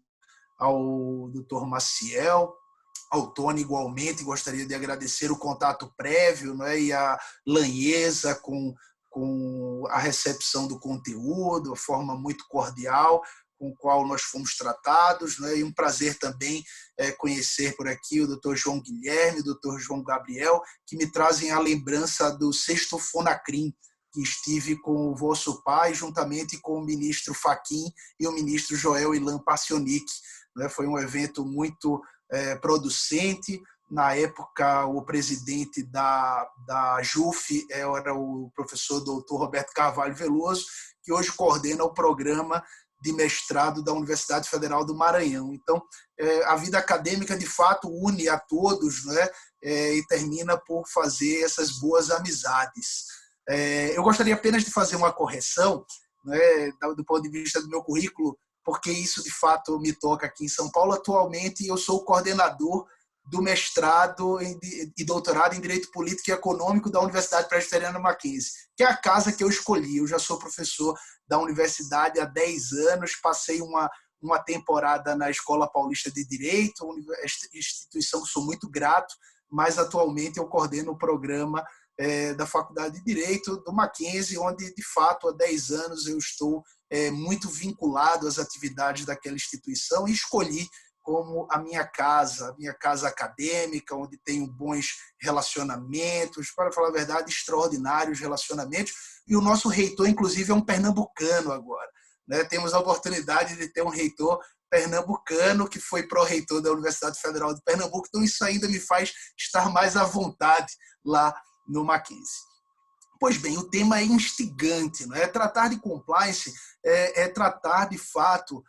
Ao Dr. Maciel, ao Tony, igualmente, gostaria de agradecer o contato prévio, e a lanheza com a recepção do conteúdo, a forma muito cordial com a qual nós fomos tratados, e um prazer também conhecer por aqui o Dr. João Guilherme, o Dr. João Gabriel, que me trazem a lembrança do 6º Fonacrim, que estive com o vosso pai, juntamente com o ministro Fachin e o ministro Joel Ilan Pacionic. Foi um evento muito producente. Na época, o presidente da JUF era o professor doutor Roberto Carvalho Veloso, que hoje coordena o programa de mestrado da Universidade Federal do Maranhão. Então, a vida acadêmica, de fato, une a todos, e termina por fazer essas boas amizades. Eu gostaria apenas de fazer uma correção, do ponto de vista do meu currículo, porque isso, de fato, me toca aqui em São Paulo. Atualmente, eu sou o coordenador do mestrado e doutorado em Direito Político e Econômico da Universidade Presbiteriana Mackenzie, que é a casa que eu escolhi. Eu já sou professor da universidade há 10 anos, passei uma temporada na Escola Paulista de Direito, instituição que sou muito grato, mas atualmente eu coordeno o programa da Faculdade de Direito do Mackenzie, onde, de fato, há 10 anos eu estou muito vinculado às atividades daquela instituição e escolhi como a minha casa acadêmica, onde tenho bons relacionamentos, para falar a verdade, extraordinários relacionamentos, e o nosso reitor, inclusive, é um pernambucano agora. Temos a oportunidade de ter um reitor pernambucano, que foi pró-reitor da Universidade Federal de Pernambuco, então isso ainda me faz estar mais à vontade lá no Mackenzie. Pois bem, o tema é instigante, Tratar de compliance é tratar, de fato,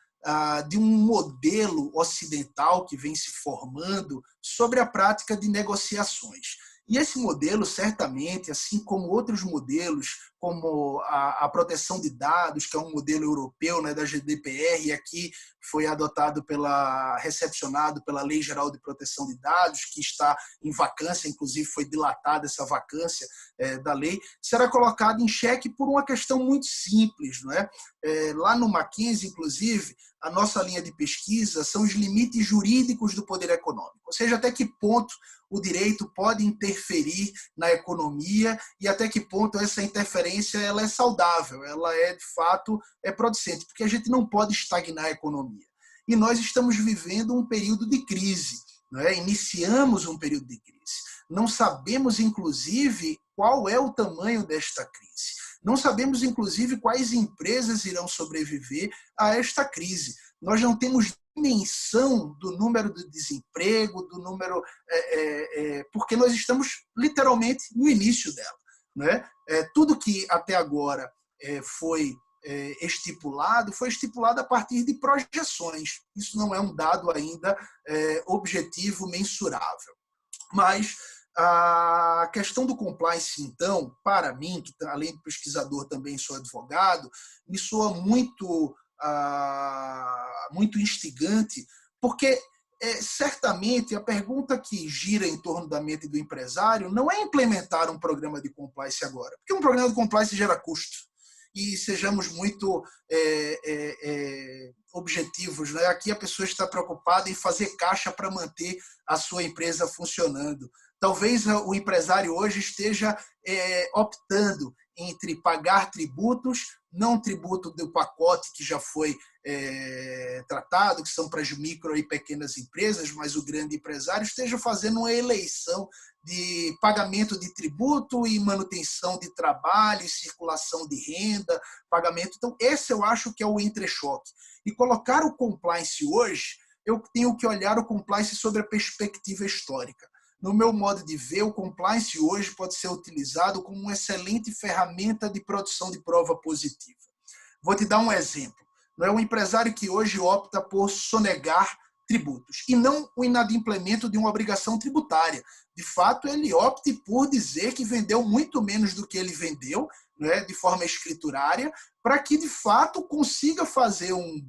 de um modelo ocidental que vem se formando sobre a prática de negociações. E esse modelo, certamente, assim como outros modelos, como a proteção de dados, que é um modelo europeu, da GDPR, e aqui foi recepcionado pela Lei Geral de Proteção de Dados, que está em vacância, inclusive foi dilatada essa vacância da lei, será colocado em xeque por uma questão muito simples. Lá no Mackenzie, inclusive, a nossa linha de pesquisa são os limites jurídicos do poder econômico, ou seja, até que ponto o direito pode interferir na economia e até que ponto essa interferência ela é saudável, ela é, de fato, producente, porque a gente não pode estagnar a economia. E nós estamos vivendo um período de crise, não é? Iniciamos um período de crise. Não sabemos, inclusive, qual é o tamanho desta crise. Não sabemos, inclusive, quais empresas irão sobreviver a esta crise. Nós não temos dimensão do número de desemprego, do número, porque nós estamos literalmente no início dela, não é? Tudo que até agora foi estipulado a partir de projeções. Isso não é um dado ainda objetivo, mensurável. Mas a questão do compliance, então, para mim, que além de pesquisador também sou advogado, me soa muito instigante, porque certamente a pergunta que gira em torno da mente do empresário não é implementar um programa de compliance agora, porque um programa de compliance gera custo. E sejamos muito objetivos, né? Aqui a pessoa está preocupada em fazer caixa para manter a sua empresa funcionando. Talvez o empresário hoje esteja optando entre pagar tributos, não tributo do pacote que já foi tratado, que são para as micro e pequenas empresas, mas o grande empresário esteja fazendo uma eleição de pagamento de tributo e manutenção de trabalho, circulação de renda, pagamento. Então, esse eu acho que é o entrechoque. E colocar o compliance hoje, eu tenho que olhar o compliance sobre a perspectiva histórica. No meu modo de ver, o compliance hoje pode ser utilizado como uma excelente ferramenta de produção de prova positiva. Vou te dar um exemplo. Não é um empresário que hoje opta por sonegar tributos e não o inadimplemento de uma obrigação tributária. De fato, ele opte por dizer que vendeu muito menos do que ele vendeu, né, de forma escriturária, para que, de fato, consiga fazer um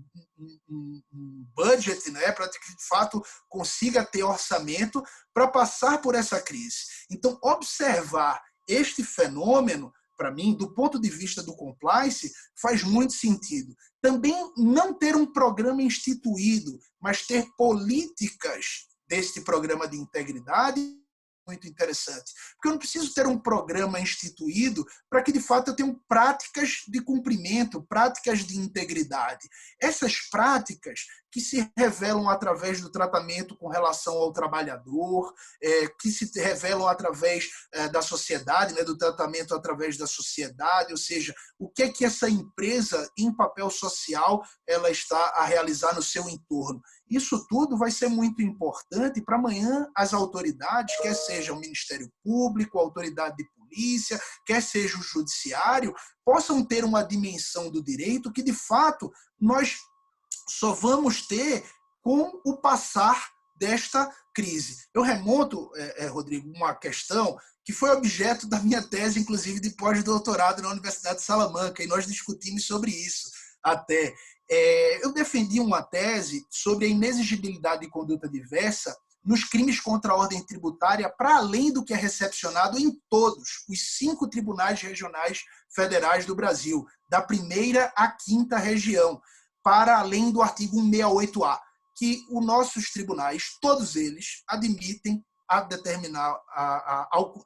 budget, né, para que, de fato, consiga ter orçamento para passar por essa crise. Então, observar este fenômeno, para mim, do ponto de vista do compliance, faz muito sentido. Também não ter um programa instituído, mas ter políticas deste programa de integridade, muito interessante. Porque eu não preciso ter um programa instituído para que, de fato, eu tenha práticas de cumprimento, práticas de integridade. Essas práticas que se revelam através do tratamento com relação ao trabalhador, que se revelam através da sociedade, né, do tratamento através da sociedade, ou seja, o que é que essa empresa, em papel social, ela está a realizar no seu entorno. Isso tudo vai ser muito importante para amanhã as autoridades, quer seja o Ministério Público, a autoridade de polícia, quer seja o judiciário, possam ter uma dimensão do direito que, de fato, nós só vamos ter com o passar desta crise. Eu remonto, Rodrigo, uma questão que foi objeto da minha tese, inclusive, de pós-doutorado na Universidade de Salamanca, e nós discutimos sobre isso até. Eu defendi uma tese sobre a inexigibilidade de conduta diversa nos crimes contra a ordem tributária, para além do que é recepcionado em todos os 5 tribunais regionais federais do Brasil, da 1ª à 5ª região, para além do artigo 168A, que os nossos tribunais, todos eles, admitem a determinar,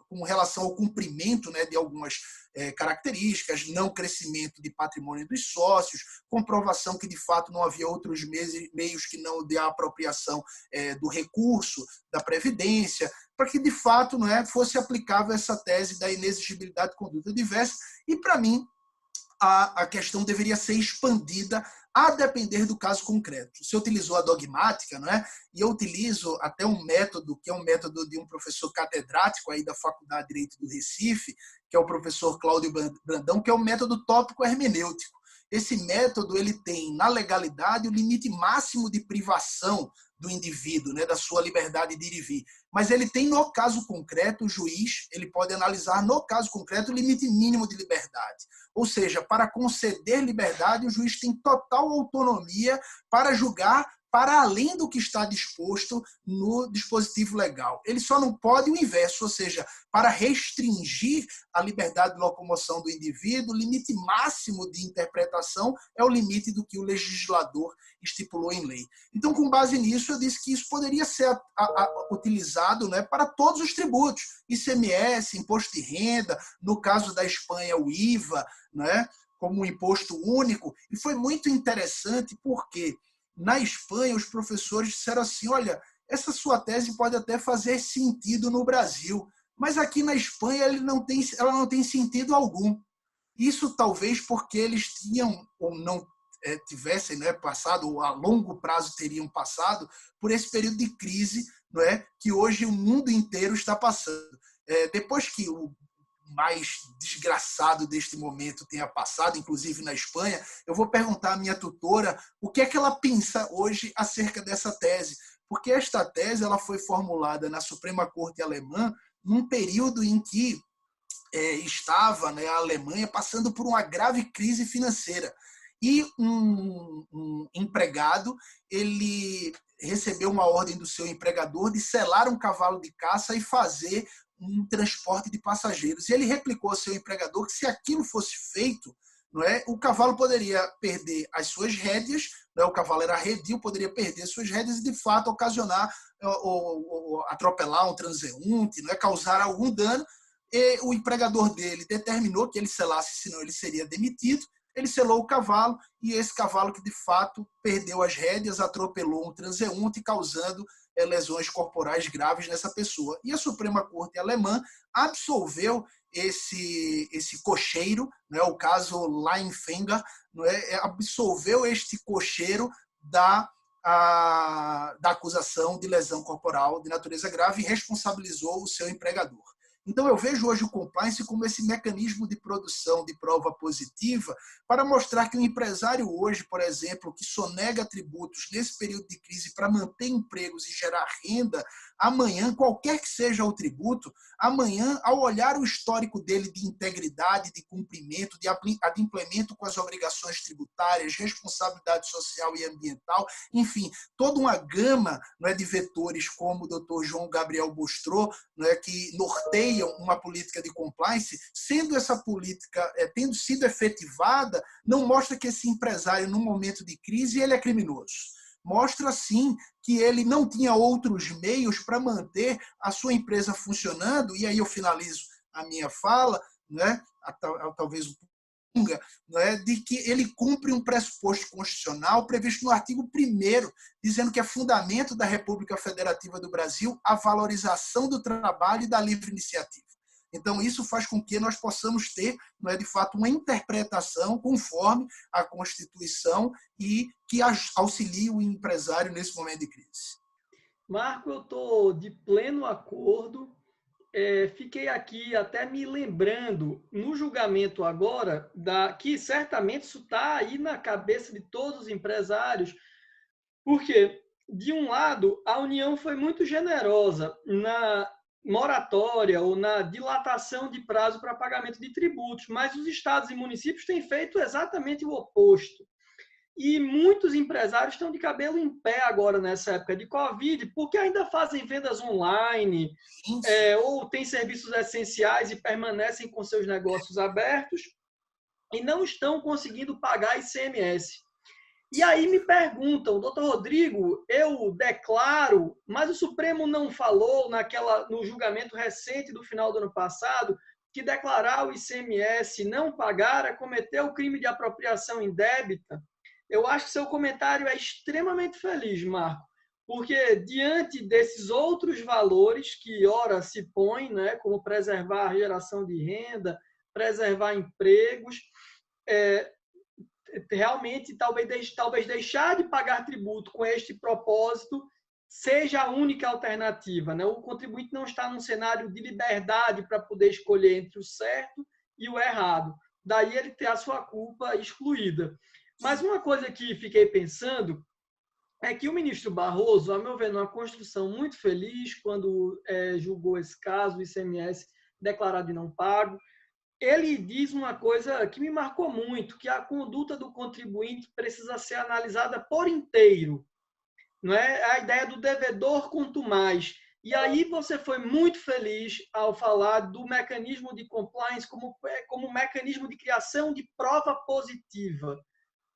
com relação ao cumprimento, né, de algumas características, não crescimento de patrimônio dos sócios, comprovação que, de fato, não havia outros meios que não de apropriação do recurso, da Previdência, para que, de fato, fosse aplicável essa tese da inexigibilidade de conduta diversa. E, para mim, a questão deveria ser expandida a depender do caso concreto. Você utilizou a dogmática, não é? E eu utilizo até um método, que é um método de um professor catedrático aí da Faculdade de Direito do Recife, que é o professor Cláudio Brandão, que é o método tópico hermenêutico. Esse método ele tem, na legalidade, o limite máximo de privação do indivíduo, né, da sua liberdade de ir e vir. Mas ele tem, no caso concreto, o juiz ele pode analisar, no caso concreto, o limite mínimo de liberdade. Ou seja, para conceder liberdade, o juiz tem total autonomia para julgar para além do que está disposto no dispositivo legal. Ele só não pode o inverso, ou seja, para restringir a liberdade de locomoção do indivíduo, o limite máximo de interpretação é o limite do que o legislador estipulou em lei. Então, com base nisso, eu disse que isso poderia ser utilizado, né, para todos os tributos, ICMS, imposto de renda, no caso da Espanha, o IVA, né, como um imposto único. E foi muito interessante porque, na Espanha, os professores disseram assim, olha, essa sua tese pode até fazer sentido no Brasil, mas aqui na Espanha ela não tem sentido algum. Isso talvez porque eles tinham ou não tivessem, né, passado, ou a longo prazo teriam passado, por esse período de crise, não é, que hoje o mundo inteiro está passando. Depois que o mais desgraçado deste momento tenha passado, inclusive na Espanha, eu vou perguntar à minha tutora o que é que ela pensa hoje acerca dessa tese, porque esta tese ela foi formulada na Suprema Corte Alemã num período em que estava, né, a Alemanha passando por uma grave crise financeira. E um empregado, ele recebeu uma ordem do seu empregador de selar um cavalo de caça e fazer um transporte de passageiros. E ele replicou ao seu empregador que se aquilo fosse feito, não é, o cavalo poderia perder as suas rédeas, não é, o cavalo era arredio, poderia perder suas rédeas e, de fato, ocasionar ou atropelar um transeunte, não é, causar algum dano. E o empregador dele determinou que ele selasse, senão ele seria demitido. Ele selou o cavalo e esse cavalo que, de fato, perdeu as rédeas, atropelou um transeunte, causando lesões corporais graves nessa pessoa. E a Suprema Corte Alemã absolveu esse cocheiro, né, o caso Leinfenger, né, absolveu este cocheiro da acusação de lesão corporal de natureza grave e responsabilizou o seu empregador. Então, eu vejo hoje o compliance como esse mecanismo de produção de prova positiva para mostrar que o empresário hoje, por exemplo, que sonega tributos nesse período de crise para manter empregos e gerar renda, amanhã, qualquer que seja o tributo, amanhã, ao olhar o histórico dele de integridade, de cumprimento, de adimplemento com as obrigações tributárias, responsabilidade social e ambiental, enfim, toda uma gama, não é, de vetores, como o Dr. João Gabriel mostrou, não é, que norteiam uma política de compliance, sendo essa política, tendo sido efetivada, não mostra que esse empresário, num momento de crise, ele é criminoso. Mostra, sim, que ele não tinha outros meios para manter a sua empresa funcionando, e aí eu finalizo a minha fala, né, talvez um longa, né, de que ele cumpre um pressuposto constitucional previsto no artigo 1º, dizendo que é fundamento da República Federativa do Brasil a valorização do trabalho e da livre iniciativa. Então, isso faz com que nós possamos ter, não é, de fato, uma interpretação conforme a Constituição e que auxilie o empresário nesse momento de crise. Marco, eu estou de pleno acordo. Fiquei aqui até me lembrando, no julgamento agora, que certamente isso está aí na cabeça de todos os empresários, porque, de um lado, a União foi muito generosa na moratória ou na dilatação de prazo para pagamento de tributos, mas os estados e municípios têm feito exatamente o oposto. E muitos empresários estão de cabelo em pé agora nessa época de Covid, porque ainda fazem vendas online, ou têm serviços essenciais e permanecem com seus negócios abertos e não estão conseguindo pagar ICMS. E aí me perguntam, doutor Rodrigo, eu declaro, mas o Supremo não falou no julgamento recente do final do ano passado que declarar o ICMS não pagar é cometer o crime de apropriação indébita? Eu acho que seu comentário é extremamente feliz, Marco, porque diante desses outros valores que ora se põem, né, como preservar a geração de renda, preservar empregos, realmente talvez deixar de pagar tributo com este propósito seja a única alternativa, né? O contribuinte não está num cenário de liberdade para poder escolher entre o certo e o errado. Daí ele ter a sua culpa excluída. Mas uma coisa que fiquei pensando é que o ministro Barroso, a meu ver, numa construção muito feliz, quando julgou esse caso, o ICMS declarado de não pago, ele diz uma coisa que me marcou muito, que a conduta do contribuinte precisa ser analisada por inteiro. não é? A ideia do devedor quanto mais. E aí você foi muito feliz ao falar do mecanismo de compliance como mecanismo de criação de prova positiva.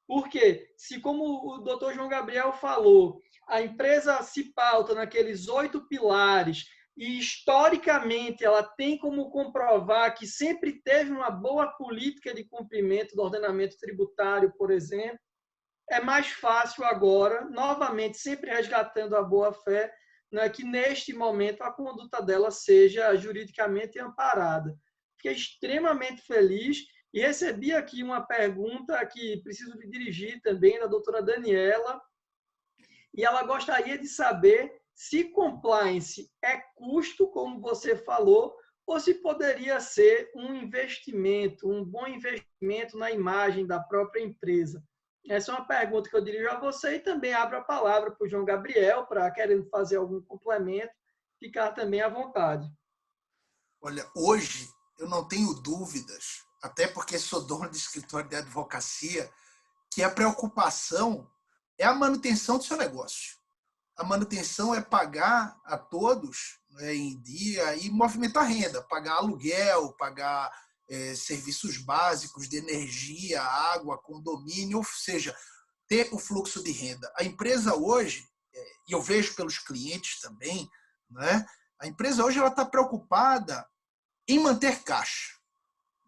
Porque se, como o doutor João Gabriel falou, a empresa se pauta naqueles 8 pilares e, historicamente, ela tem como comprovar que sempre teve uma boa política de cumprimento do ordenamento tributário, por exemplo, é mais fácil agora, novamente, sempre resgatando a boa-fé, né, que neste momento a conduta dela seja juridicamente amparada. Fiquei extremamente feliz e recebi aqui uma pergunta que preciso me dirigir também da doutora Daniela, e ela gostaria de saber se compliance é custo, como você falou, ou se poderia ser um investimento, um bom investimento na imagem da própria empresa. Essa é uma pergunta que eu dirijo a você e também abro a palavra para o João Gabriel, para querendo fazer algum complemento, ficar também à vontade. Olha, hoje eu não tenho dúvidas, até porque sou dono de escritório de advocacia, que a preocupação é a manutenção do seu negócio. A manutenção é pagar a todos, né, em dia e movimentar renda, pagar aluguel, pagar serviços básicos de energia, água, condomínio, ou seja, ter o fluxo de renda. A empresa hoje, e eu vejo pelos clientes também, né, a empresa hoje está preocupada em manter caixa,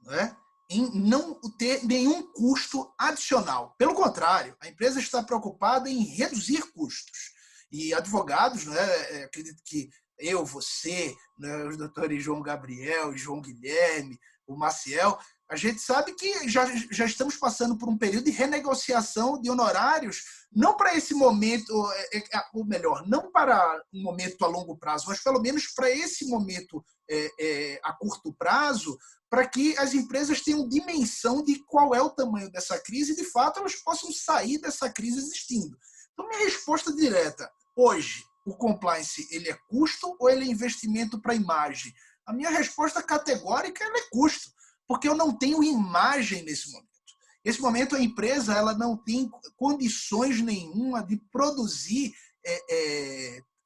né, em não ter nenhum custo adicional. Pelo contrário, a empresa está preocupada em reduzir custos. E advogados, né, acredito que eu, você, né, os doutores João Gabriel, João Guilherme, o Maciel, a gente sabe que já estamos passando por um período de renegociação de honorários, não para esse momento, ou melhor, não para um momento a longo prazo, mas pelo menos para esse momento a curto prazo, para que as empresas tenham dimensão de qual é o tamanho dessa crise e, de fato, elas possam sair dessa crise existindo. Então, minha resposta direta, hoje, o compliance ele é custo ou ele é investimento para a imagem? A minha resposta categórica é custo, porque eu não tenho imagem nesse momento. Nesse momento, a empresa ela não tem condições nenhuma de produzir,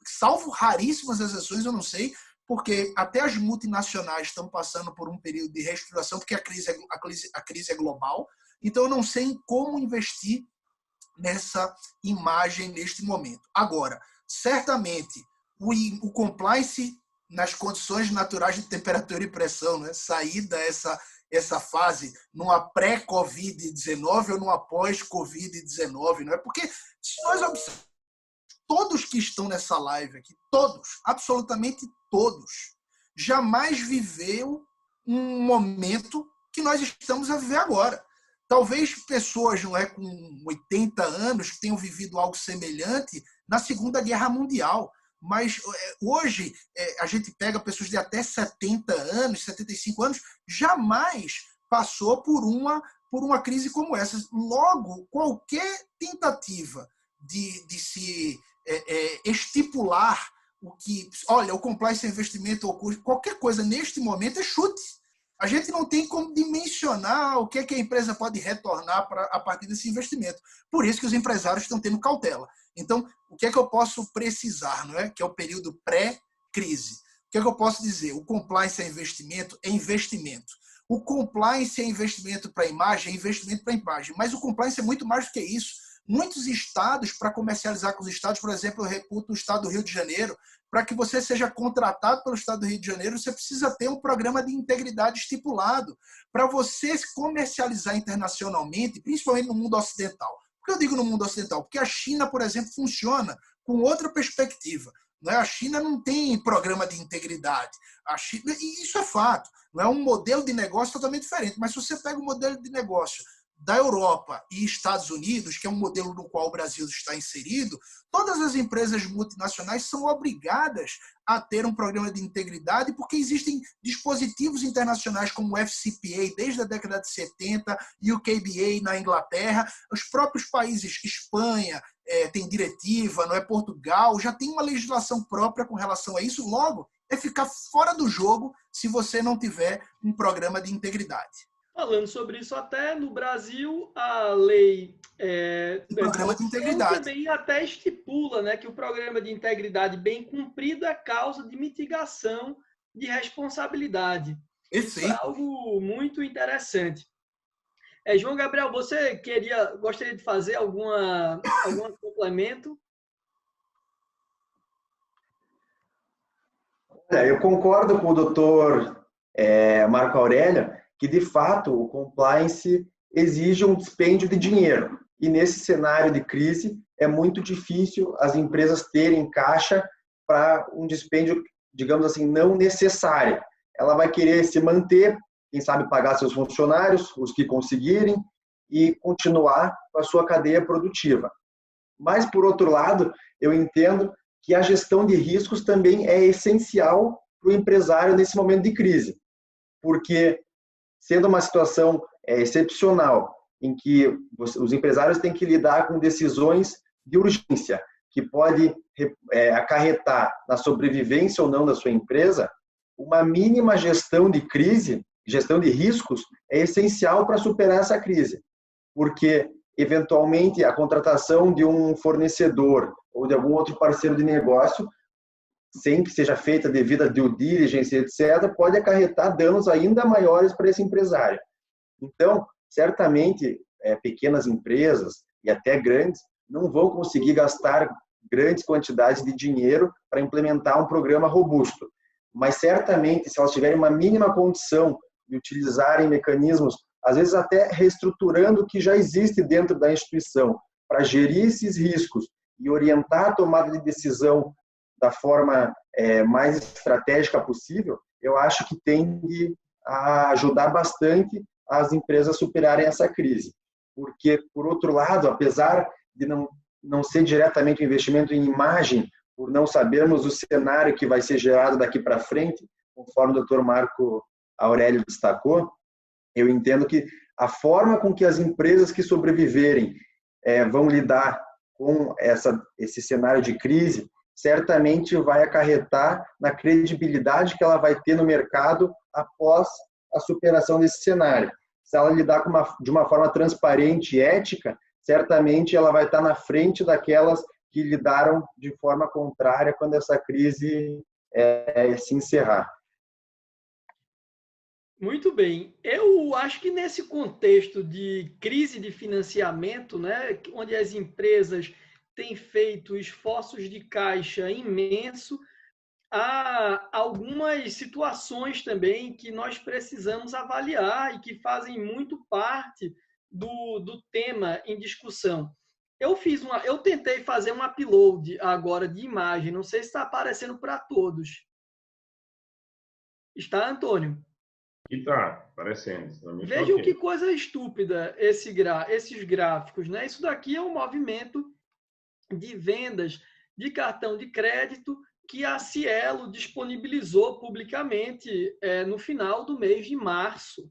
salvo raríssimas exceções, eu não sei, porque até as multinacionais estão passando por um período de reestruturação, porque a crise é global, então eu não sei como investir nessa imagem neste momento. Agora, certamente, o compliance nas condições naturais de temperatura e pressão, né? Sair dessa fase numa pré-Covid-19 ou numa pós-Covid-19, não é? Porque se nós observarmos todos que estão nessa live aqui, todos, absolutamente todos, jamais viveu um momento que nós estamos a viver agora. Talvez pessoas, não é, com 80 anos que tenham vivido algo semelhante na Segunda Guerra Mundial. Mas hoje a gente pega pessoas de até 70 anos, 75 anos, jamais passou por uma crise como essa. Logo, qualquer tentativa de se estipular o que, olha, o compliance é investimento ou custo, qualquer coisa neste momento é chute. A gente não tem como dimensionar o que é que a empresa pode retornar a partir desse investimento. Por isso que os empresários estão tendo cautela. Então, o que é que eu posso precisar, não é? Que é o período pré-crise. O que é que eu posso dizer? O compliance é investimento? É investimento. O compliance é investimento para a imagem? É investimento para a imagem. Mas o compliance é muito mais do que isso. Muitos estados, para comercializar com os estados, por exemplo, eu reputo o estado do Rio de Janeiro, para que você seja contratado pelo estado do Rio de Janeiro, você precisa ter um programa de integridade estipulado. Para você se comercializar internacionalmente, principalmente no mundo ocidental. Por que eu digo no mundo ocidental? Porque a China, por exemplo, funciona com outra perspectiva. Não é? A China não tem programa de integridade. A China, e isso é fato. Não é um modelo de negócio totalmente diferente. Mas se você pega o modelo de negócio da Europa e Estados Unidos, que é um modelo no qual o Brasil está inserido, todas as empresas multinacionais são obrigadas a ter um programa de integridade porque existem dispositivos internacionais como o FCPA desde a década de 70 e o KBA na Inglaterra. Os próprios países, Espanha, tem diretiva, não é? Portugal, já tem uma legislação própria com relação a isso. Logo, é ficar fora do jogo se você não tiver um programa de integridade. Falando sobre isso, até no Brasil, a lei Programa de integridade também até estipula, né, que o programa de integridade bem cumprido é causa de mitigação de responsabilidade. Perfeito. É algo muito interessante. João Gabriel, você gostaria de fazer algum complemento? Eu concordo com o doutor Marco Aurélio que, de fato, o compliance exige um dispêndio de dinheiro. E, nesse cenário de crise, é muito difícil as empresas terem caixa para um dispêndio, digamos assim, não necessário. Ela vai querer se manter, quem sabe pagar seus funcionários, os que conseguirem, e continuar com a sua cadeia produtiva. Mas, por outro lado, eu entendo que a gestão de riscos também é essencial para o empresário nesse momento de crise, porque, sendo uma situação excepcional, em que os empresários têm que lidar com decisões de urgência, que pode acarretar na sobrevivência ou não da sua empresa, uma mínima gestão de crise, gestão de riscos, é essencial para superar essa crise, porque, eventualmente, a contratação de um fornecedor ou de algum outro parceiro de negócio, sem que seja feita devida due diligence, etc., pode acarretar danos ainda maiores para esse empresário. Então, certamente, pequenas empresas e até grandes não vão conseguir gastar grandes quantidades de dinheiro para implementar um programa robusto. Mas, certamente, se elas tiverem uma mínima condição de utilizarem mecanismos, às vezes até reestruturando o que já existe dentro da instituição, para gerir esses riscos e orientar a tomada de decisão da forma mais estratégica possível, eu acho que tende a ajudar bastante as empresas a superarem essa crise. Porque, por outro lado, apesar de não ser diretamente um investimento em imagem, por não sabermos o cenário que vai ser gerado daqui para frente, conforme o doutor Marco Aurélio destacou, eu entendo que a forma com que as empresas que sobreviverem vão lidar com esse cenário de crise, certamente vai acarretar na credibilidade que ela vai ter no mercado após a superação desse cenário. Se ela lidar de uma forma transparente e ética, certamente ela vai estar na frente daquelas que lidaram de forma contrária quando essa crise se encerrar. Muito bem. Eu acho que nesse contexto de crise de financiamento, né, onde as empresas têm feito esforços de caixa imenso, há algumas situações também que nós precisamos avaliar e que fazem muito parte do tema em discussão. Eu tentei fazer um upload agora de imagem, não sei se está aparecendo para todos. Está, Antônio? Está aparecendo. Vejam que coisa estúpida esses gráficos, né? Isso daqui é um movimento de vendas de cartão de crédito que a Cielo disponibilizou publicamente no final do mês de março.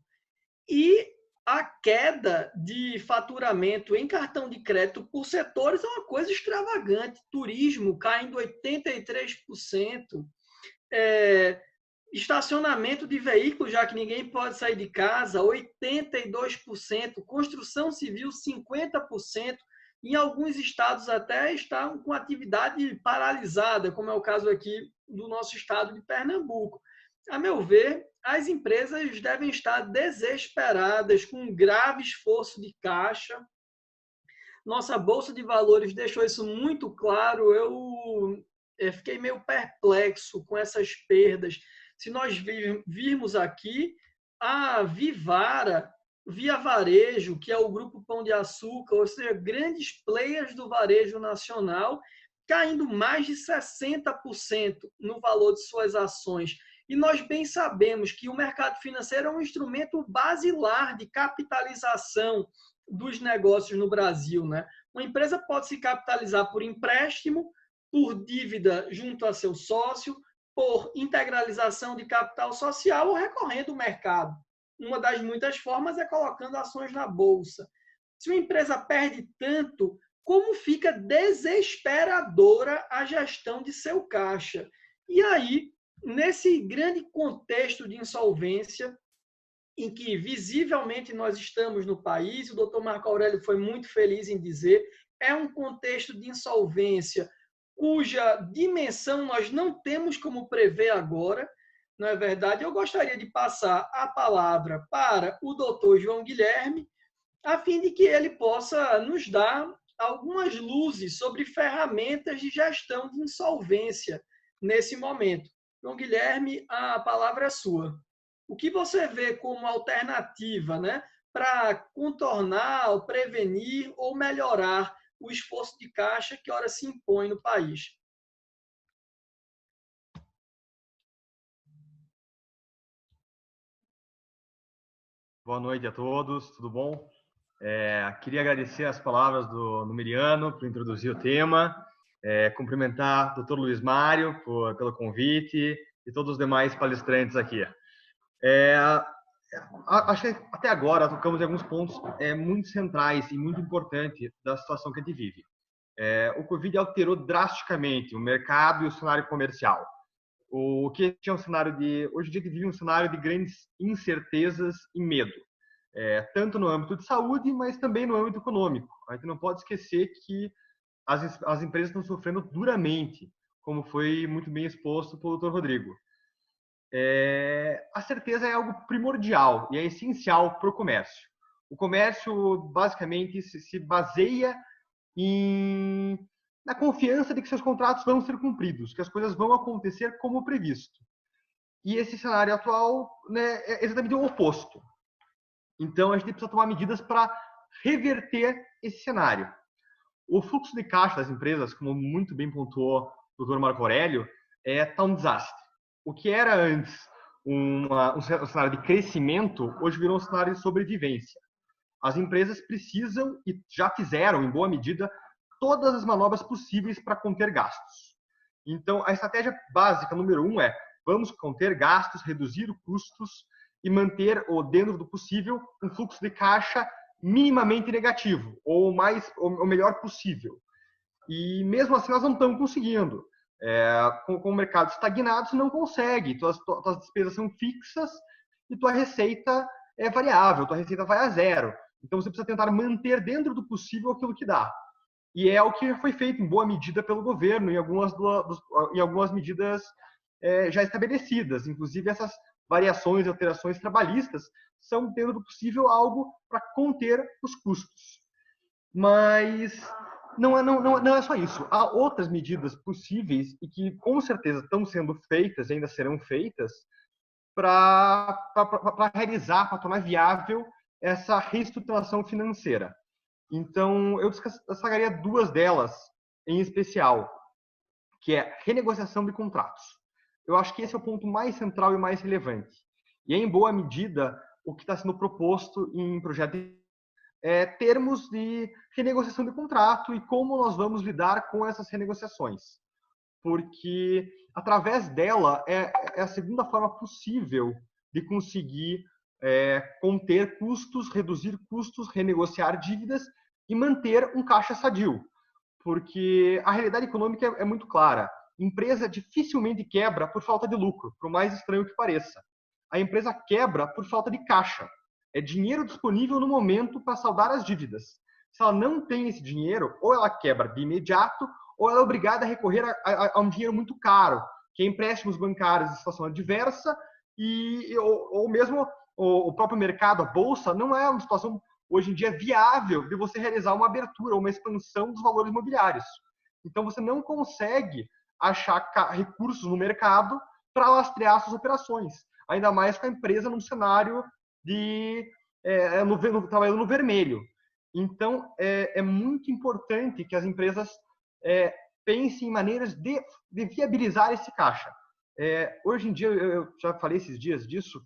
E a queda de faturamento em cartão de crédito por setores é uma coisa extravagante. Turismo caindo 83%. Estacionamento de veículos, já que ninguém pode sair de casa, 82%. Construção civil, 50%. Em alguns estados até estão com atividade paralisada, como é o caso aqui do nosso estado de Pernambuco. A meu ver, as empresas devem estar desesperadas, com um grave esforço de caixa. Nossa Bolsa de Valores deixou isso muito claro. Eu fiquei meio perplexo com essas perdas. Se nós virmos aqui, a Vivara, Via Varejo, que é o Grupo Pão de Açúcar, ou seja, grandes players do varejo nacional, caindo mais de 60% no valor de suas ações. E nós bem sabemos que o mercado financeiro é um instrumento basilar de capitalização dos negócios no Brasil, né? Uma empresa pode se capitalizar por empréstimo, por dívida junto a seu sócio, por integralização de capital social ou recorrendo ao mercado. Uma das muitas formas é colocando ações na bolsa. Se uma empresa perde tanto, como fica desesperadora a gestão de seu caixa? E aí, nesse grande contexto de insolvência, em que visivelmente nós estamos no país, o doutor Marco Aurélio foi muito feliz em dizer, é um contexto de insolvência cuja dimensão nós não temos como prever agora, não é verdade? Eu gostaria de passar a palavra para o doutor João Guilherme, a fim de que ele possa nos dar algumas luzes sobre ferramentas de gestão de insolvência nesse momento. João Guilherme, a palavra é sua. O que você vê como alternativa, né, para contornar, ou prevenir ou melhorar o esforço de caixa que ora se impõe no país? Boa noite a todos, tudo bom? Queria agradecer as palavras do Miriano por introduzir o tema, cumprimentar o Dr. Luiz Mário pelo convite e todos os demais palestrantes aqui. Acho que até agora tocamos em alguns pontos muito centrais e muito importantes da situação que a gente vive. O Covid alterou drasticamente o mercado e o cenário comercial. O que tinha um cenário hoje em dia vive um cenário de grandes incertezas e medo, tanto no âmbito de saúde, mas também no âmbito econômico. A gente não pode esquecer que as empresas estão sofrendo duramente, como foi muito bem exposto pelo Dr. Rodrigo. A certeza é algo primordial e é essencial para o comércio. O comércio basicamente se baseia na confiança de que seus contratos vão ser cumpridos, que as coisas vão acontecer como previsto. E esse cenário atual, né, é exatamente o oposto. Então, a gente precisa tomar medidas para reverter esse cenário. O fluxo de caixa das empresas, como muito bem pontuou o Dr. Marco Aurélio, está um desastre. O que era antes um cenário de crescimento, hoje virou um cenário de sobrevivência. As empresas precisam, e já fizeram, em boa medida, todas as manobras possíveis para conter gastos. Então, a estratégia básica número 1 vamos conter gastos, reduzir custos e manter, dentro do possível, um fluxo de caixa minimamente negativo, ou o melhor possível. E mesmo assim nós não estamos conseguindo. Com o mercado estagnado, você não consegue. Tuas despesas são fixas e tua receita é variável, tua receita vai a zero. Então você precisa tentar manter dentro do possível aquilo que dá. E é o que foi feito em boa medida pelo governo, em algumas medidas já estabelecidas. Inclusive essas variações e alterações trabalhistas são, dentro do possível, algo para conter os custos. Mas não é só isso. Há outras medidas possíveis e que, com certeza, estão sendo feitas e ainda serão feitas para realizar, para tornar viável essa reestruturação financeira. Então, eu destacaria duas delas em especial, que é renegociação de contratos. Eu acho que esse é o ponto mais central e mais relevante. E, em boa medida, o que está sendo proposto em projeto termos de renegociação de contrato e como nós vamos lidar com essas renegociações. Porque, através dela, é a segunda forma possível de conseguir conter custos, reduzir custos, renegociar dívidas e manter um caixa sadio. Porque a realidade econômica é muito clara. Empresa dificilmente quebra por falta de lucro, por mais estranho que pareça. A empresa quebra por falta de caixa. É dinheiro disponível no momento para saldar as dívidas. Se ela não tem esse dinheiro, ou ela quebra de imediato, ou ela é obrigada a recorrer a um dinheiro muito caro, que é empréstimos bancários em situação adversa, ou mesmo o próprio mercado, a bolsa, não é uma situação hoje em dia viável de você realizar uma abertura, uma expansão dos valores imobiliários. Então você não consegue achar recursos no mercado para lastrear suas operações, ainda mais com a empresa num cenário trabalhando no vermelho. Então, é muito importante que as empresas pensem em maneiras de viabilizar esse caixa. Hoje em dia, eu já falei esses dias disso,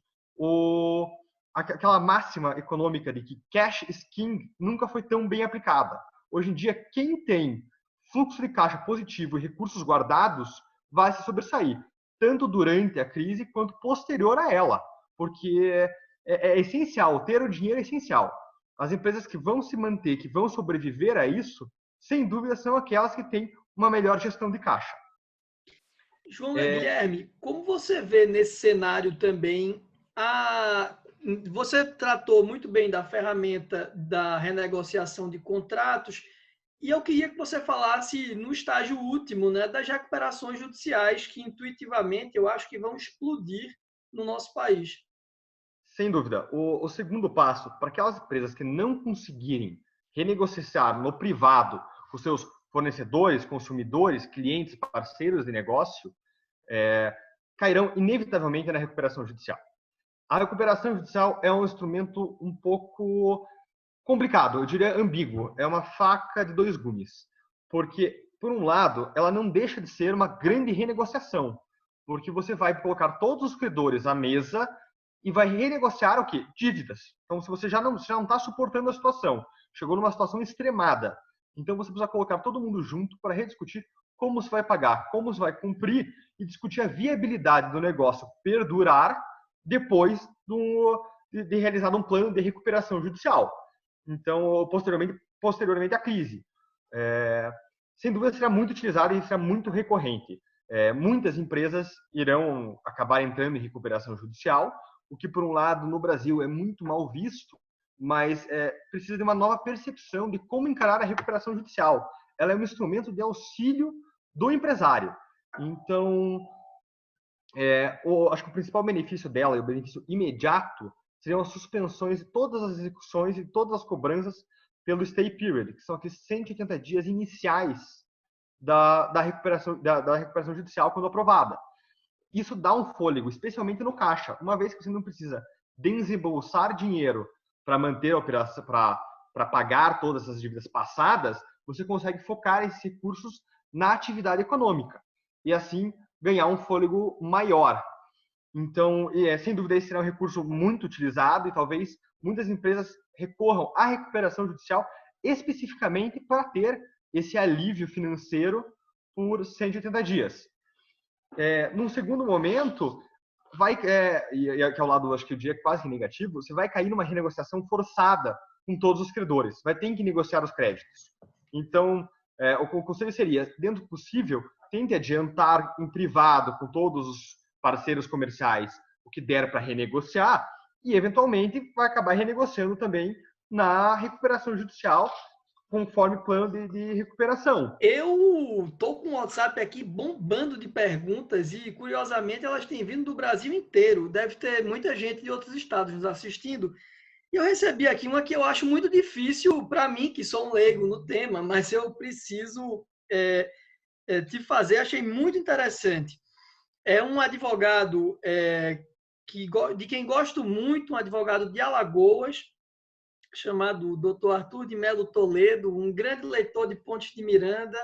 aquela máxima econômica de que cash is king nunca foi tão bem aplicada. Hoje em dia, quem tem fluxo de caixa positivo e recursos guardados vai se sobressair, tanto durante a crise quanto posterior a ela, porque é essencial, ter o dinheiro é essencial. As empresas que vão se manter, que vão sobreviver a isso, sem dúvida são aquelas que têm uma melhor gestão de caixa. João Guilherme, como você vê nesse cenário também você tratou muito bem da ferramenta da renegociação de contratos, e eu queria que você falasse no estágio último, né, das recuperações judiciais, que intuitivamente eu acho que vão explodir no nosso país. Sem dúvida. O segundo passo, para aquelas empresas que não conseguirem renegociar no privado com seus fornecedores, consumidores, clientes, parceiros de negócio, cairão inevitavelmente na recuperação judicial. A recuperação judicial é um instrumento um pouco complicado, eu diria ambíguo. É uma faca de dois gumes. Porque, por um lado, ela não deixa de ser uma grande renegociação. Porque você vai colocar todos os credores à mesa e vai renegociar o quê? Dívidas. Então, se você já não está suportando a situação, chegou numa situação extremada, então você precisa colocar todo mundo junto para rediscutir como se vai pagar, como se vai cumprir e discutir a viabilidade do negócio perdurar depois de realizado um plano de recuperação judicial. Então, posteriormente à crise. Sem dúvida, será muito utilizado e será muito recorrente. Muitas empresas irão acabar entrando em recuperação judicial, o que, por um lado, no Brasil é muito mal visto, mas precisa de uma nova percepção de como encarar a recuperação judicial. Ela é um instrumento de auxílio do empresário. Então, acho que o principal benefício dela, e o benefício imediato, seriam as suspensões de todas as execuções e todas as cobranças pelo stay period, que são aqueles 180 dias iniciais da recuperação judicial quando aprovada. Isso dá um fôlego, especialmente no caixa, uma vez que você não precisa desembolsar dinheiro para manter a operação, para pagar todas essas dívidas passadas, você consegue focar esses recursos na atividade econômica e assim ganhar um fôlego maior. Então, sem dúvida, esse será um recurso muito utilizado e talvez muitas empresas recorram à recuperação judicial especificamente para ter esse alívio financeiro por 180 dias. Num segundo momento, que é o lado, acho que eu diria quase negativo, você vai cair numa renegociação forçada com todos os credores. Vai ter que negociar os créditos. Então, o conselho seria, dentro do possível, tente adiantar em privado com todos os parceiros comerciais o que der para renegociar e, eventualmente, vai acabar renegociando também na recuperação judicial conforme plano de recuperação. Eu estou com o WhatsApp aqui bombando de perguntas e, curiosamente, elas têm vindo do Brasil inteiro. Deve ter muita gente de outros estados nos assistindo. E eu recebi aqui uma que eu acho muito difícil para mim, que sou um leigo no tema, mas eu preciso te fazer, achei muito interessante. É um advogado de quem gosto muito, um advogado de Alagoas, chamado Dr. Arthur de Melo Toledo, um grande leitor de Pontes de Miranda.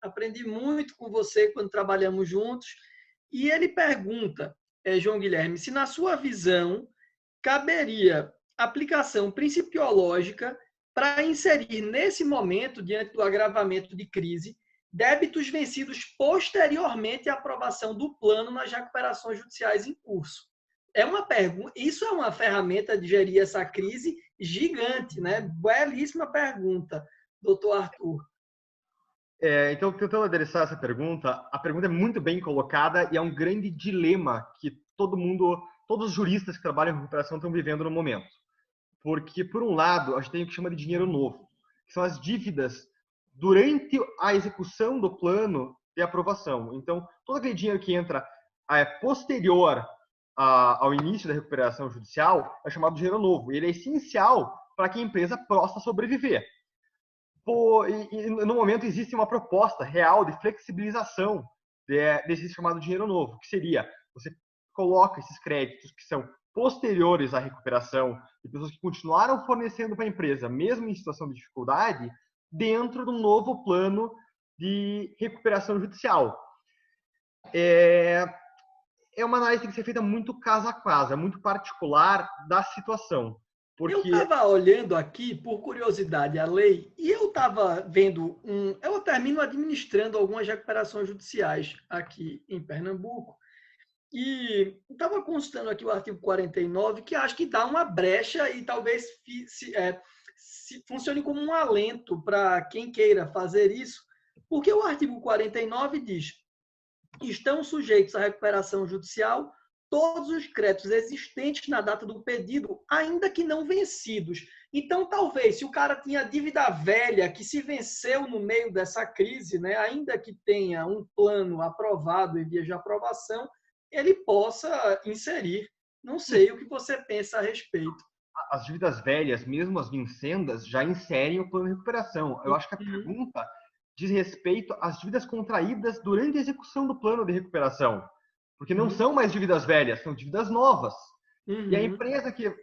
Aprendi muito com você quando trabalhamos juntos. E ele pergunta, João Guilherme, se na sua visão caberia aplicação principiológica para inserir nesse momento, diante do agravamento de crise, débitos vencidos posteriormente à aprovação do plano nas recuperações judiciais em curso. Isso é uma ferramenta de gerir essa crise gigante, né? Belíssima pergunta, doutor Arthur. Então, tentando adereçar essa pergunta, a pergunta é muito bem colocada e é um grande dilema que todos os juristas que trabalham em recuperação estão vivendo no momento. Porque, por um lado, a gente tem o que chama de dinheiro novo, que são as dívidas durante a execução do plano de aprovação. Então, todo aquele dinheiro que entra posterior ao início da recuperação judicial é chamado de dinheiro novo. E ele é essencial para que a empresa possa sobreviver. E no momento existe uma proposta real de flexibilização desse chamado dinheiro novo, que seria, você coloca esses créditos que são posteriores à recuperação, de pessoas que continuaram fornecendo para a empresa, mesmo em situação de dificuldade, dentro de um novo plano de recuperação judicial. É uma análise que tem que ser feita muito caso a caso, é muito particular da situação. Porque... Eu estava olhando aqui, por curiosidade, a lei, e eu estava vendo eu termino administrando algumas recuperações judiciais aqui em Pernambuco, e estava consultando aqui o artigo 49, que acho que dá uma brecha e talvez funcione como um alento para quem queira fazer isso, porque o artigo 49 diz: estão sujeitos à recuperação judicial todos os créditos existentes na data do pedido, ainda que não vencidos. Então, talvez, se o cara tinha dívida velha que se venceu no meio dessa crise, né, ainda que tenha um plano aprovado em via de aprovação, ele possa inserir. Não sei o que você pensa a respeito. As dívidas velhas, mesmo as vincendas, já inserem o plano de recuperação. Eu acho que a pergunta diz respeito às dívidas contraídas durante a execução do plano de recuperação. Porque não são mais dívidas velhas, são dívidas novas. E a empresa que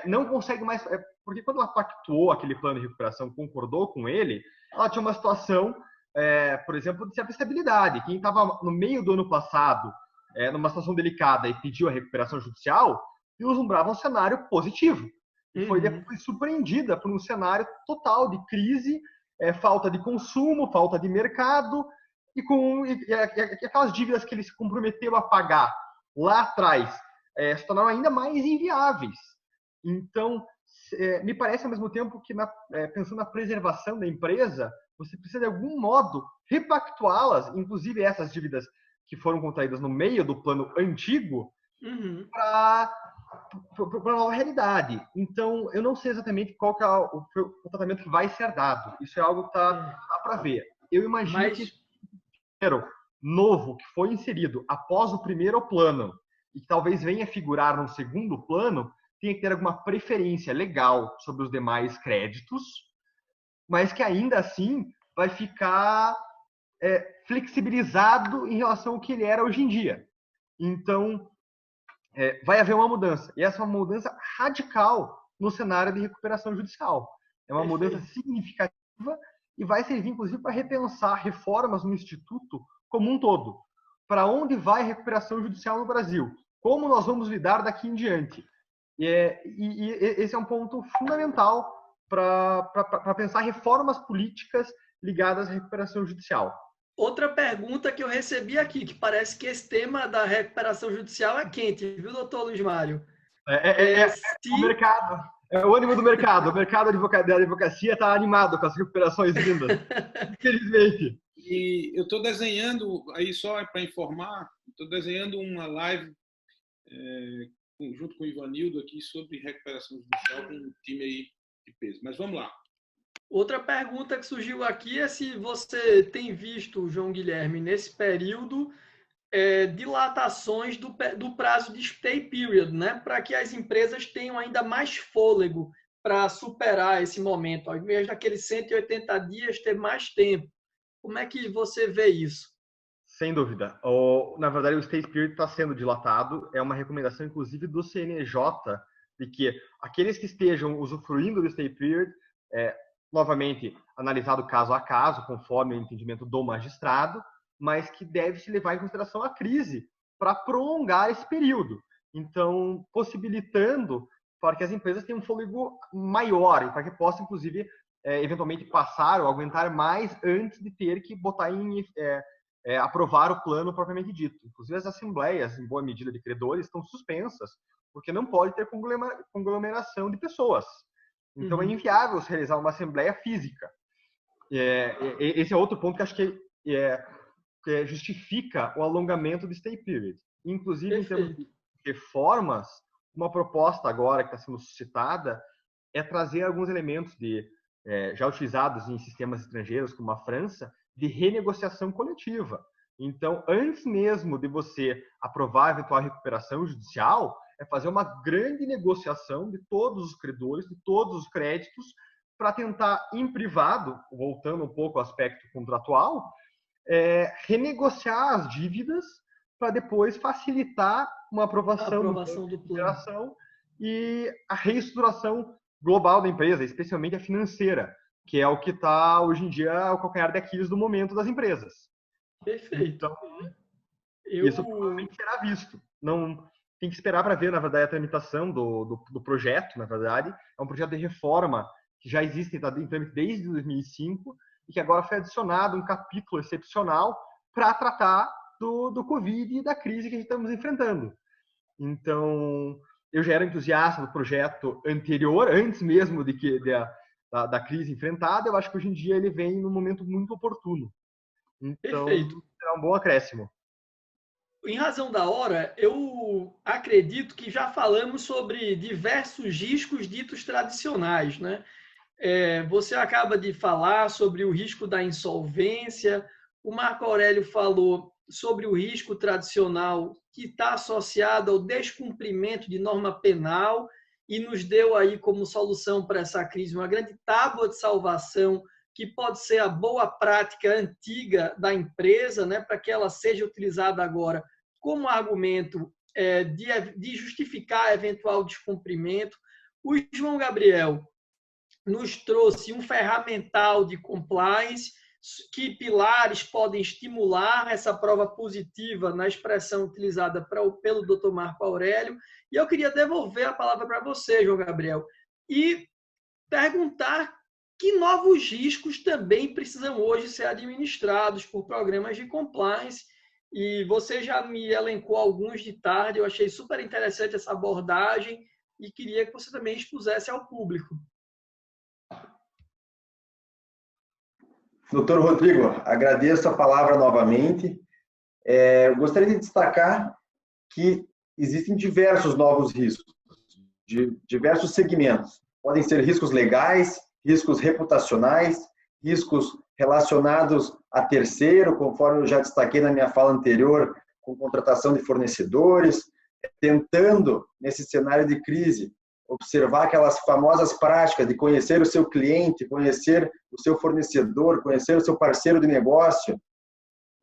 não consegue mais... porque quando ela pactuou aquele plano de recuperação, concordou com ele, ela tinha uma situação, por exemplo, de certa estabilidade. Quem estava no meio do ano passado, numa situação delicada e pediu a recuperação judicial, vislumbrava um cenário positivo. E foi depois surpreendida por um cenário total de crise, falta de consumo, falta de mercado, e aquelas dívidas que ele se comprometeu a pagar lá atrás se tornaram ainda mais inviáveis. Então, me parece ao mesmo tempo que, pensando na preservação da empresa, você precisa de algum modo repactuá-las, inclusive essas dívidas que foram contraídas no meio do plano antigo, para a nova realidade. Então, eu não sei exatamente qual que é o tratamento que vai ser dado. Isso é algo que está para ver. Eu imagino que o novo que foi inserido após o primeiro plano e que talvez venha figurar no segundo plano, tem que ter alguma preferência legal sobre os demais créditos, mas que ainda assim vai ficar flexibilizado em relação ao que ele era hoje em dia. Então, vai haver uma mudança. E essa é uma mudança radical no cenário de recuperação judicial. É uma mudança significativa e vai servir, inclusive, para repensar reformas no Instituto como um todo. Para onde vai a recuperação judicial no Brasil? Como nós vamos lidar daqui em diante? E esse é um ponto fundamental para pensar reformas políticas ligadas à recuperação judicial. Outra pergunta que eu recebi aqui, que parece que esse tema da recuperação judicial é quente, viu, doutor Luiz Mário? O mercado. É o ânimo do mercado. O mercado da advocacia está animado com as recuperações vindas. Infelizmente. E eu estou desenhando, aí só para informar, estou desenhando uma live junto com o Ivanildo aqui sobre recuperação judicial com um time aí de peso. Mas vamos lá. Outra pergunta que surgiu aqui é se você tem visto, João Guilherme, nesse período, dilatações do prazo de stay period, né? Para que as empresas tenham ainda mais fôlego para superar esse momento. Ao invés daqueles 180 dias, ter mais tempo. Como é que você vê isso? Sem dúvida. Na verdade, o stay period está sendo dilatado. É uma recomendação, inclusive, do CNJ, de que aqueles que estejam usufruindo do stay period, novamente, analisado caso a caso, conforme o entendimento do magistrado, mas que deve se levar em consideração a crise para prolongar esse período. Então, possibilitando para que as empresas tenham um fôlego maior, para que possam, inclusive, eventualmente passar ou aguentar mais antes de ter que botar aprovar o plano propriamente dito. Inclusive, as assembleias, em boa medida de credores, estão suspensas, porque não pode ter conglomeração de pessoas. Então, é inviável se realizar uma assembleia física. Esse é outro ponto que acho que justifica o alongamento do stay period. Inclusive, em termos de reformas, uma proposta agora que está sendo suscitada é trazer alguns elementos já utilizados em sistemas estrangeiros, como a França, de renegociação coletiva. Então, antes mesmo de você aprovar a eventual recuperação judicial, fazer uma grande negociação de todos os credores, de todos os créditos, para tentar, em privado, voltando um pouco ao aspecto contratual, renegociar as dívidas para depois facilitar uma aprovação do plano e a reestruturação global da empresa, especialmente a financeira, que é o que está, hoje em dia, o calcanhar de Aquiles do momento das empresas. Perfeito. Então, isso provavelmente será visto. Não tem que esperar para ver, na verdade, a tramitação do projeto, na verdade. É um projeto de reforma que já existe, está em trâmite desde 2005, e que agora foi adicionado um capítulo excepcional para tratar do Covid e da crise que a gente estamos enfrentando. Então, eu já era entusiasta do projeto anterior, antes mesmo da crise enfrentada. Eu acho que hoje em dia ele vem num momento muito oportuno. Então, perfeito. será um bom acréscimo. em razão da hora, eu acredito que já falamos sobre diversos riscos ditos tradicionais, né? Você acaba de falar sobre o risco da insolvência, o Marco Aurélio falou sobre o risco tradicional que está associado ao descumprimento de norma penal e nos deu aí como solução para essa crise uma grande tábua de salvação que pode ser a boa prática antiga da empresa, né, para que ela seja utilizada agora como argumento de justificar eventual descumprimento. O João Gabriel nos trouxe um ferramental de compliance, que pilares podem estimular essa prova positiva na expressão utilizada pelo Dr. Marco Aurélio. E eu queria devolver a palavra para você, João Gabriel, e perguntar que novos riscos também precisam hoje ser administrados por programas de compliance. E você já me elencou alguns de tarde, eu achei super interessante essa abordagem e queria que você também expusesse ao público. Doutor Rodrigo, agradeço a palavra novamente. Eu gostaria de destacar que existem diversos novos riscos, de diversos segmentos. Podem ser riscos legais, riscos reputacionais, riscos relacionados a terceiro, conforme eu já destaquei na minha fala anterior, com contratação de fornecedores, tentando, nesse cenário de crise, observar aquelas famosas práticas de conhecer o seu cliente, conhecer o seu fornecedor, conhecer o seu parceiro de negócio.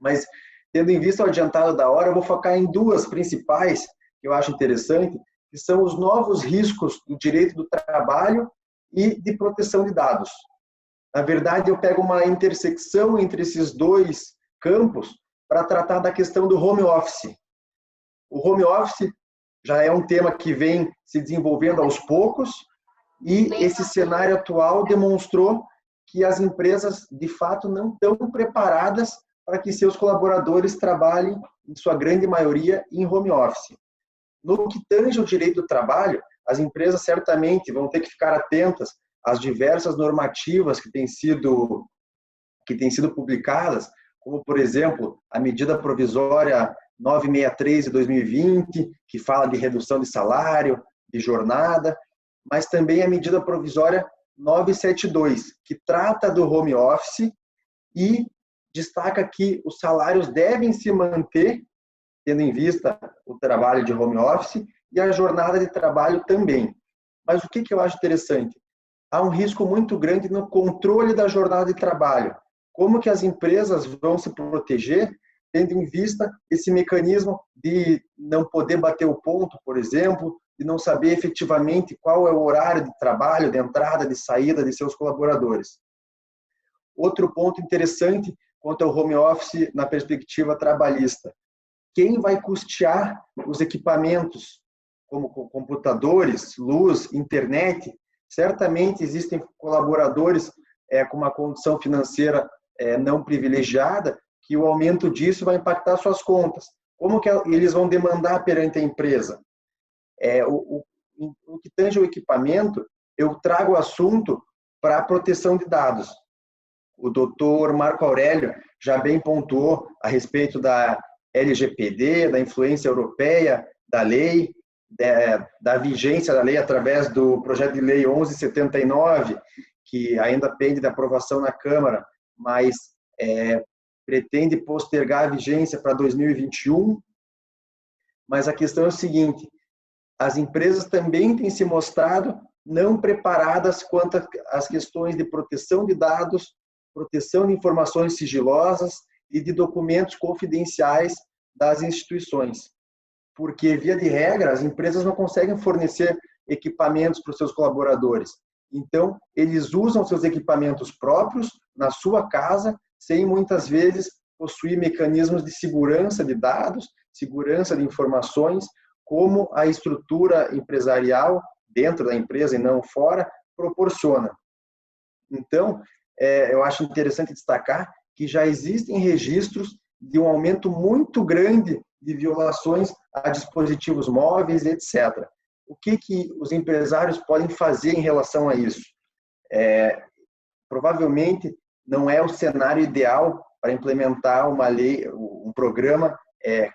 Mas, tendo em vista o adiantado da hora, eu vou focar em duas principais, que eu acho interessante, que são os novos riscos do direito do trabalho e de proteção de dados. Na verdade, eu pego uma intersecção entre esses dois campos para tratar da questão do home office. O home office já é um tema que vem se desenvolvendo aos poucos e esse cenário atual demonstrou que as empresas, de fato, não estão preparadas para que seus colaboradores trabalhem, em sua grande maioria, em home office. No que tange ao direito do trabalho, as empresas certamente vão ter que ficar atentas às diversas normativas que têm sido publicadas, como, por exemplo, a medida provisória 963 de 2020, que fala de redução de salário, de jornada, mas também a medida provisória 972, que trata do home office e destaca que os salários devem se manter, tendo em vista o trabalho de home office, e a jornada de trabalho também. Mas o que eu acho interessante? Há um risco muito grande no controle da jornada de trabalho. Como que as empresas vão se proteger, tendo em vista esse mecanismo de não poder bater o ponto, por exemplo, de não saber efetivamente qual é o horário de trabalho, de entrada, de saída de seus colaboradores. Outro ponto interessante quanto ao home office na perspectiva trabalhista. Quem vai custear os equipamentos, como computadores, luz, internet? Certamente existem colaboradores com uma condição financeira não privilegiada, que o aumento disso vai impactar suas contas. Como que eles vão demandar perante a empresa? O que tange o equipamento, eu trago o assunto para a proteção de dados. O doutor Marco Aurélio já bem pontuou a respeito da LGPD, da influência europeia, da lei, da vigência da lei através do projeto de lei 1179, que ainda pende da aprovação na Câmara, mas pretende postergar a vigência para 2021. Mas a questão é o seguinte: as empresas também têm se mostrado não preparadas quanto às questões de proteção de dados, proteção de informações sigilosas e de documentos confidenciais das instituições. Porque, via de regra, as empresas não conseguem fornecer equipamentos para os seus colaboradores. Então, eles usam seus equipamentos próprios na sua casa, sem muitas vezes possuir mecanismos de segurança de dados, segurança de informações, como a estrutura empresarial dentro da empresa e não fora proporciona. Então, eu acho interessante destacar que já existem registros de um aumento muito grande de violações a dispositivos móveis, etc. O que os empresários podem fazer em relação a isso? Provavelmente não é o cenário ideal para implementar uma lei, um programa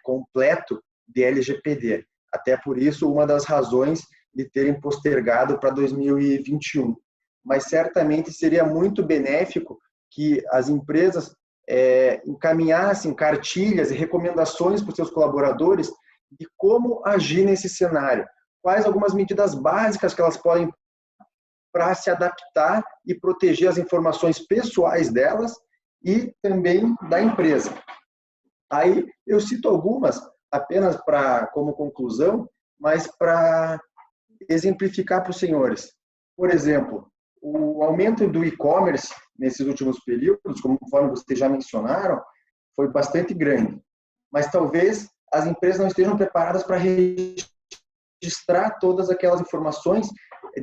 completo de LGPD. Até por isso, uma das razões de terem postergado para 2021. Mas certamente seria muito benéfico que as empresas encaminhassem cartilhas e recomendações para os seus colaboradores de como agir nesse cenário. Quais algumas medidas básicas que elas podem para se adaptar e proteger as informações pessoais delas e também da empresa. Aí eu cito algumas apenas como conclusão, mas para exemplificar para os senhores. Por exemplo, o aumento do e-commerce nesses últimos períodos, conforme vocês já mencionaram, foi bastante grande. Mas talvez as empresas não estejam preparadas para registrar todas aquelas informações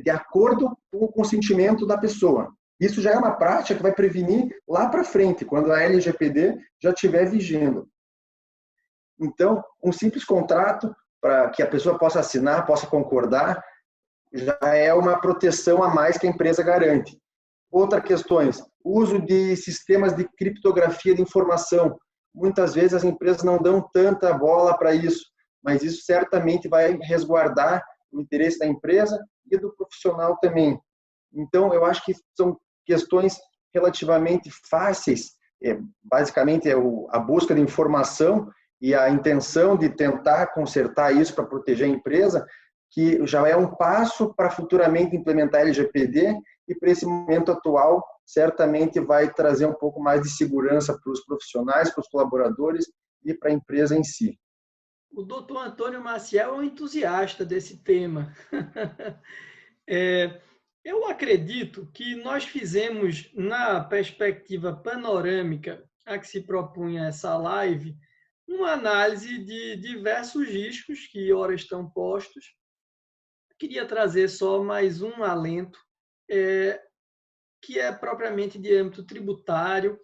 de acordo com o consentimento da pessoa. Isso já é uma prática que vai prevenir lá para frente, quando a LGPD já estiver vigendo. Então, um simples contrato para que a pessoa possa assinar, possa concordar, já é uma proteção a mais que a empresa garante. Outras questões, uso de sistemas de criptografia de informação. Muitas vezes as empresas não dão tanta bola para isso, mas isso certamente vai resguardar o interesse da empresa e do profissional também. Então, eu acho que são questões relativamente fáceis. Basicamente, a busca de informação e a intenção de tentar consertar isso para proteger a empresa, que já é um passo para futuramente implementar a LGPD e para esse momento atual, certamente vai trazer um pouco mais de segurança para os profissionais, para os colaboradores e para a empresa em si. O doutor Antônio Maciel é um entusiasta desse tema. Eu acredito que nós fizemos, na perspectiva panorâmica a que se propunha essa live, uma análise de diversos riscos que ora estão postos. Queria trazer só mais um alento, que é propriamente de âmbito tributário.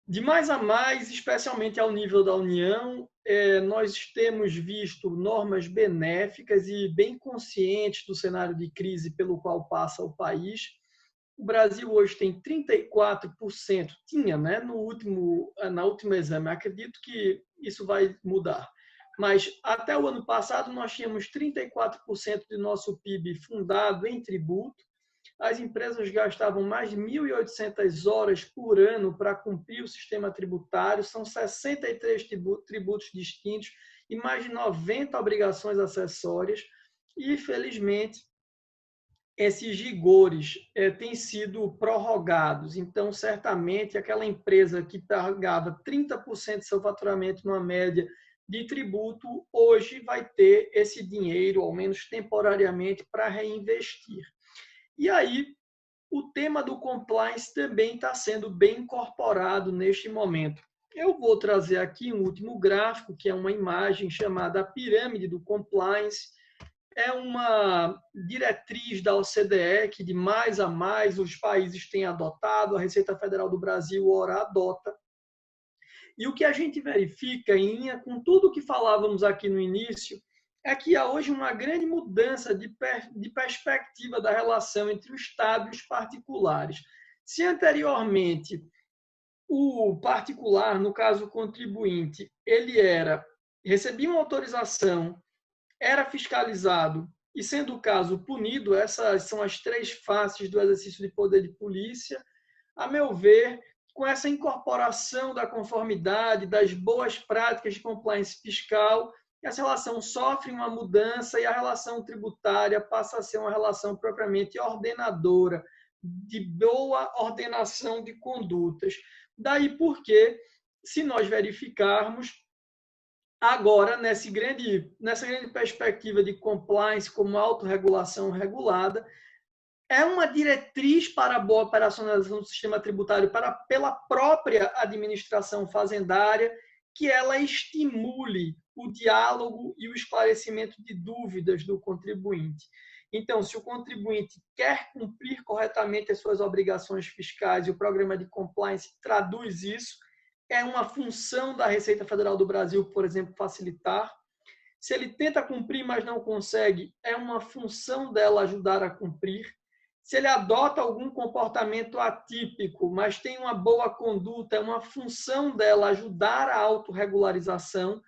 De mais a mais, especialmente ao nível da União, nós temos visto normas benéficas e bem conscientes do cenário de crise pelo qual passa o país. O Brasil hoje tem 34%, tinha, né, na última exame, acredito que isso vai mudar, mas até o ano passado nós tínhamos 34% do nosso PIB fundado em tributo. As empresas gastavam mais de 1.800 horas por ano para cumprir o sistema tributário, são 63 tributos distintos e mais de 90 obrigações acessórias. E, felizmente, esses rigores têm sido prorrogados. Então, certamente, aquela empresa que pagava 30% do seu faturamento numa média de tributo, hoje vai ter esse dinheiro, ao menos temporariamente, para reinvestir. E aí, o tema do compliance também está sendo bem incorporado neste momento. Eu vou trazer aqui um último gráfico, que é uma imagem chamada pirâmide do compliance. É uma diretriz da OCDE que, de mais a mais, os países têm adotado, a Receita Federal do Brasil, ora, adota. E o que a gente verifica, em linha com tudo que falávamos aqui no início, é que há hoje uma grande mudança de perspectiva da relação entre o Estado e os particulares. Se anteriormente o particular, no caso o contribuinte, ele recebia uma autorização, era fiscalizado e, sendo o caso, punido, essas são as três faces do exercício de poder de polícia, a meu ver, com essa incorporação da conformidade, das boas práticas de compliance fiscal, essa relação sofre uma mudança e a relação tributária passa a ser uma relação propriamente ordenadora, de boa ordenação de condutas. Daí porque, se nós verificarmos, agora, nessa grande perspectiva de compliance como autorregulação regulada, é uma diretriz para a boa operacionalização do sistema tributário pela própria administração fazendária, que ela estimule o diálogo e o esclarecimento de dúvidas do contribuinte. Então, se o contribuinte quer cumprir corretamente as suas obrigações fiscais e o programa de compliance traduz isso, é uma função da Receita Federal do Brasil, por exemplo, facilitar. Se ele tenta cumprir, mas não consegue, é uma função dela ajudar a cumprir. se ele adota algum comportamento atípico, mas tem uma boa conduta, é uma função dela ajudar a autorregularização,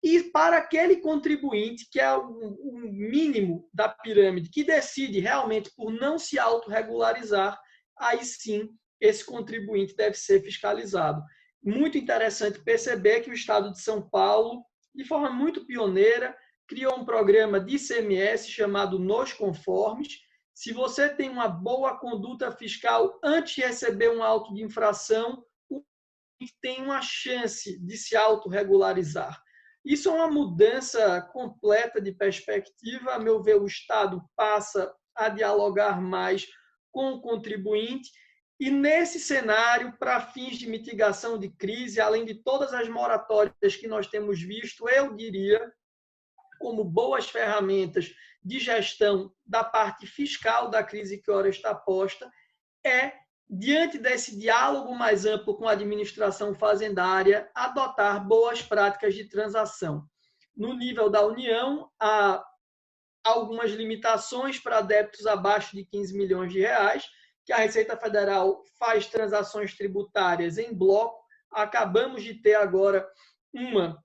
e para aquele contribuinte, que é o mínimo da pirâmide, que decide realmente por não se autorregularizar, aí sim esse contribuinte deve ser fiscalizado. Muito interessante perceber que o Estado de São Paulo, de forma muito pioneira, criou um programa de ICMS chamado Nos Conformes. Se você tem uma boa conduta fiscal antes de receber um auto de infração, o tem uma chance de se autorregularizar. Isso é uma mudança completa de perspectiva. A meu ver, o Estado passa a dialogar mais com o contribuinte. E nesse cenário, para fins de mitigação de crise, além de todas as moratórias que nós temos visto, eu diria, como boas ferramentas de gestão da parte fiscal da crise que ora está posta, diante desse diálogo mais amplo com a administração fazendária, adotar boas práticas de transação. No nível da União, há algumas limitações para débitos abaixo de 15 milhões de reais, que a Receita Federal faz transações tributárias em bloco. Acabamos de ter agora uma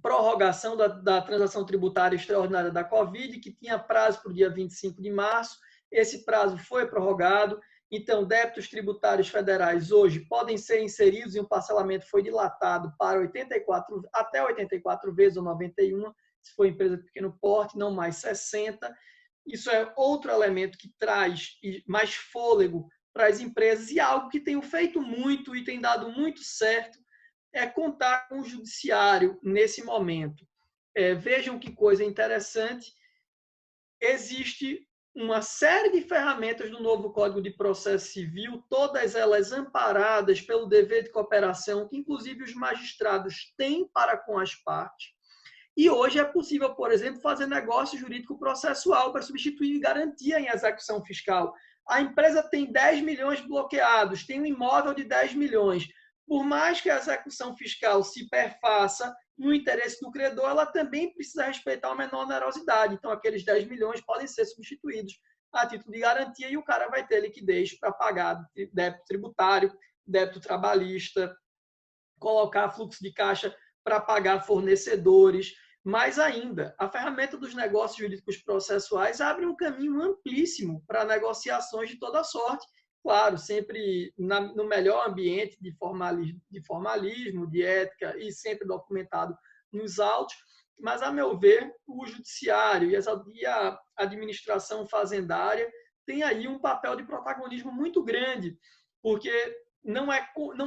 prorrogação da transação tributária extraordinária da Covid, que tinha prazo para o dia 25 de março. Esse prazo foi prorrogado. Então, débitos tributários federais hoje podem ser inseridos e um parcelamento foi dilatado para até 84 vezes ou 91, se for empresa de pequeno porte, não mais 60. Isso é outro elemento que traz mais fôlego para as empresas, e algo que tenho feito muito e tem dado muito certo é contar com o judiciário nesse momento. Vejam que coisa interessante. Existe uma série de ferramentas do novo Código de Processo Civil, todas elas amparadas pelo dever de cooperação, que inclusive os magistrados têm para com as partes. E hoje é possível, por exemplo, fazer negócio jurídico processual para substituir garantia em execução fiscal. A empresa tem 10 milhões bloqueados, tem um imóvel de 10 milhões. Por mais que a execução fiscal se perfaça no interesse do credor, ela também precisa respeitar uma menor onerosidade. Então, aqueles 10 milhões podem ser substituídos a título de garantia e o cara vai ter liquidez para pagar débito tributário, débito trabalhista, colocar fluxo de caixa para pagar fornecedores. Mais ainda, a ferramenta dos negócios jurídicos processuais abre um caminho amplíssimo para negociações de toda sorte. Claro, sempre no melhor ambiente de formalismo, de ética e sempre documentado nos autos. Mas, a meu ver, o judiciário e a administração fazendária têm aí um papel de protagonismo muito grande, porque não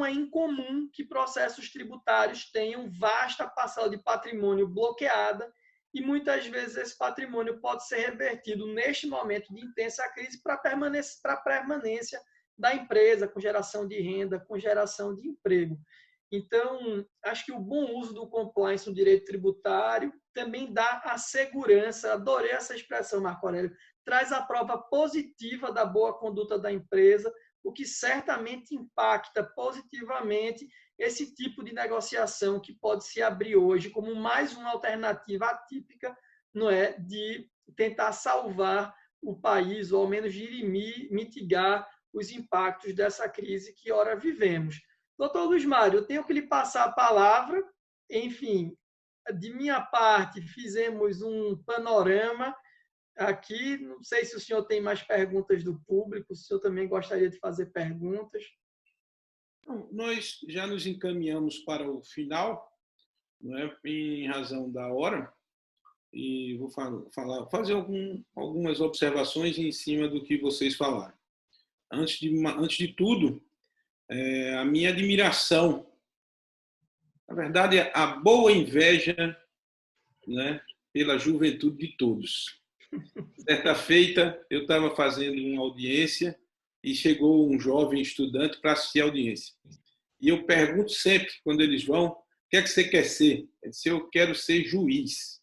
é incomum que processos tributários tenham vasta parcela de patrimônio bloqueada e muitas vezes esse patrimônio pode ser revertido neste momento de intensa crise para a permanência da empresa, com geração de renda, com geração de emprego. Então, acho que o bom uso do compliance no direito tributário também dá a segurança, adorei essa expressão, Marco Aurélio, traz a prova positiva da boa conduta da empresa, o que certamente impacta positivamente esse tipo de negociação que pode se abrir hoje como mais uma alternativa atípica, não é, de tentar salvar o país, ou ao menos dirimir, mitigar os impactos dessa crise que ora vivemos. Doutor Luiz Mário, eu tenho que lhe passar a palavra. Enfim, de minha parte, fizemos um panorama aqui. Não sei se o senhor tem mais perguntas do público, se o senhor também gostaria de fazer perguntas. Nós já nos encaminhamos para o final, não é? Em razão da hora, e vou fazer algumas observações em cima do que vocês falaram. Antes de tudo, a minha admiração, na verdade, a boa inveja, né, pela juventude de todos. Certa feita, eu estava fazendo uma audiência e chegou um jovem estudante para assistir a audiência. E eu pergunto sempre, quando eles vão, o que é que você quer ser? Ele disse, eu quero ser juiz.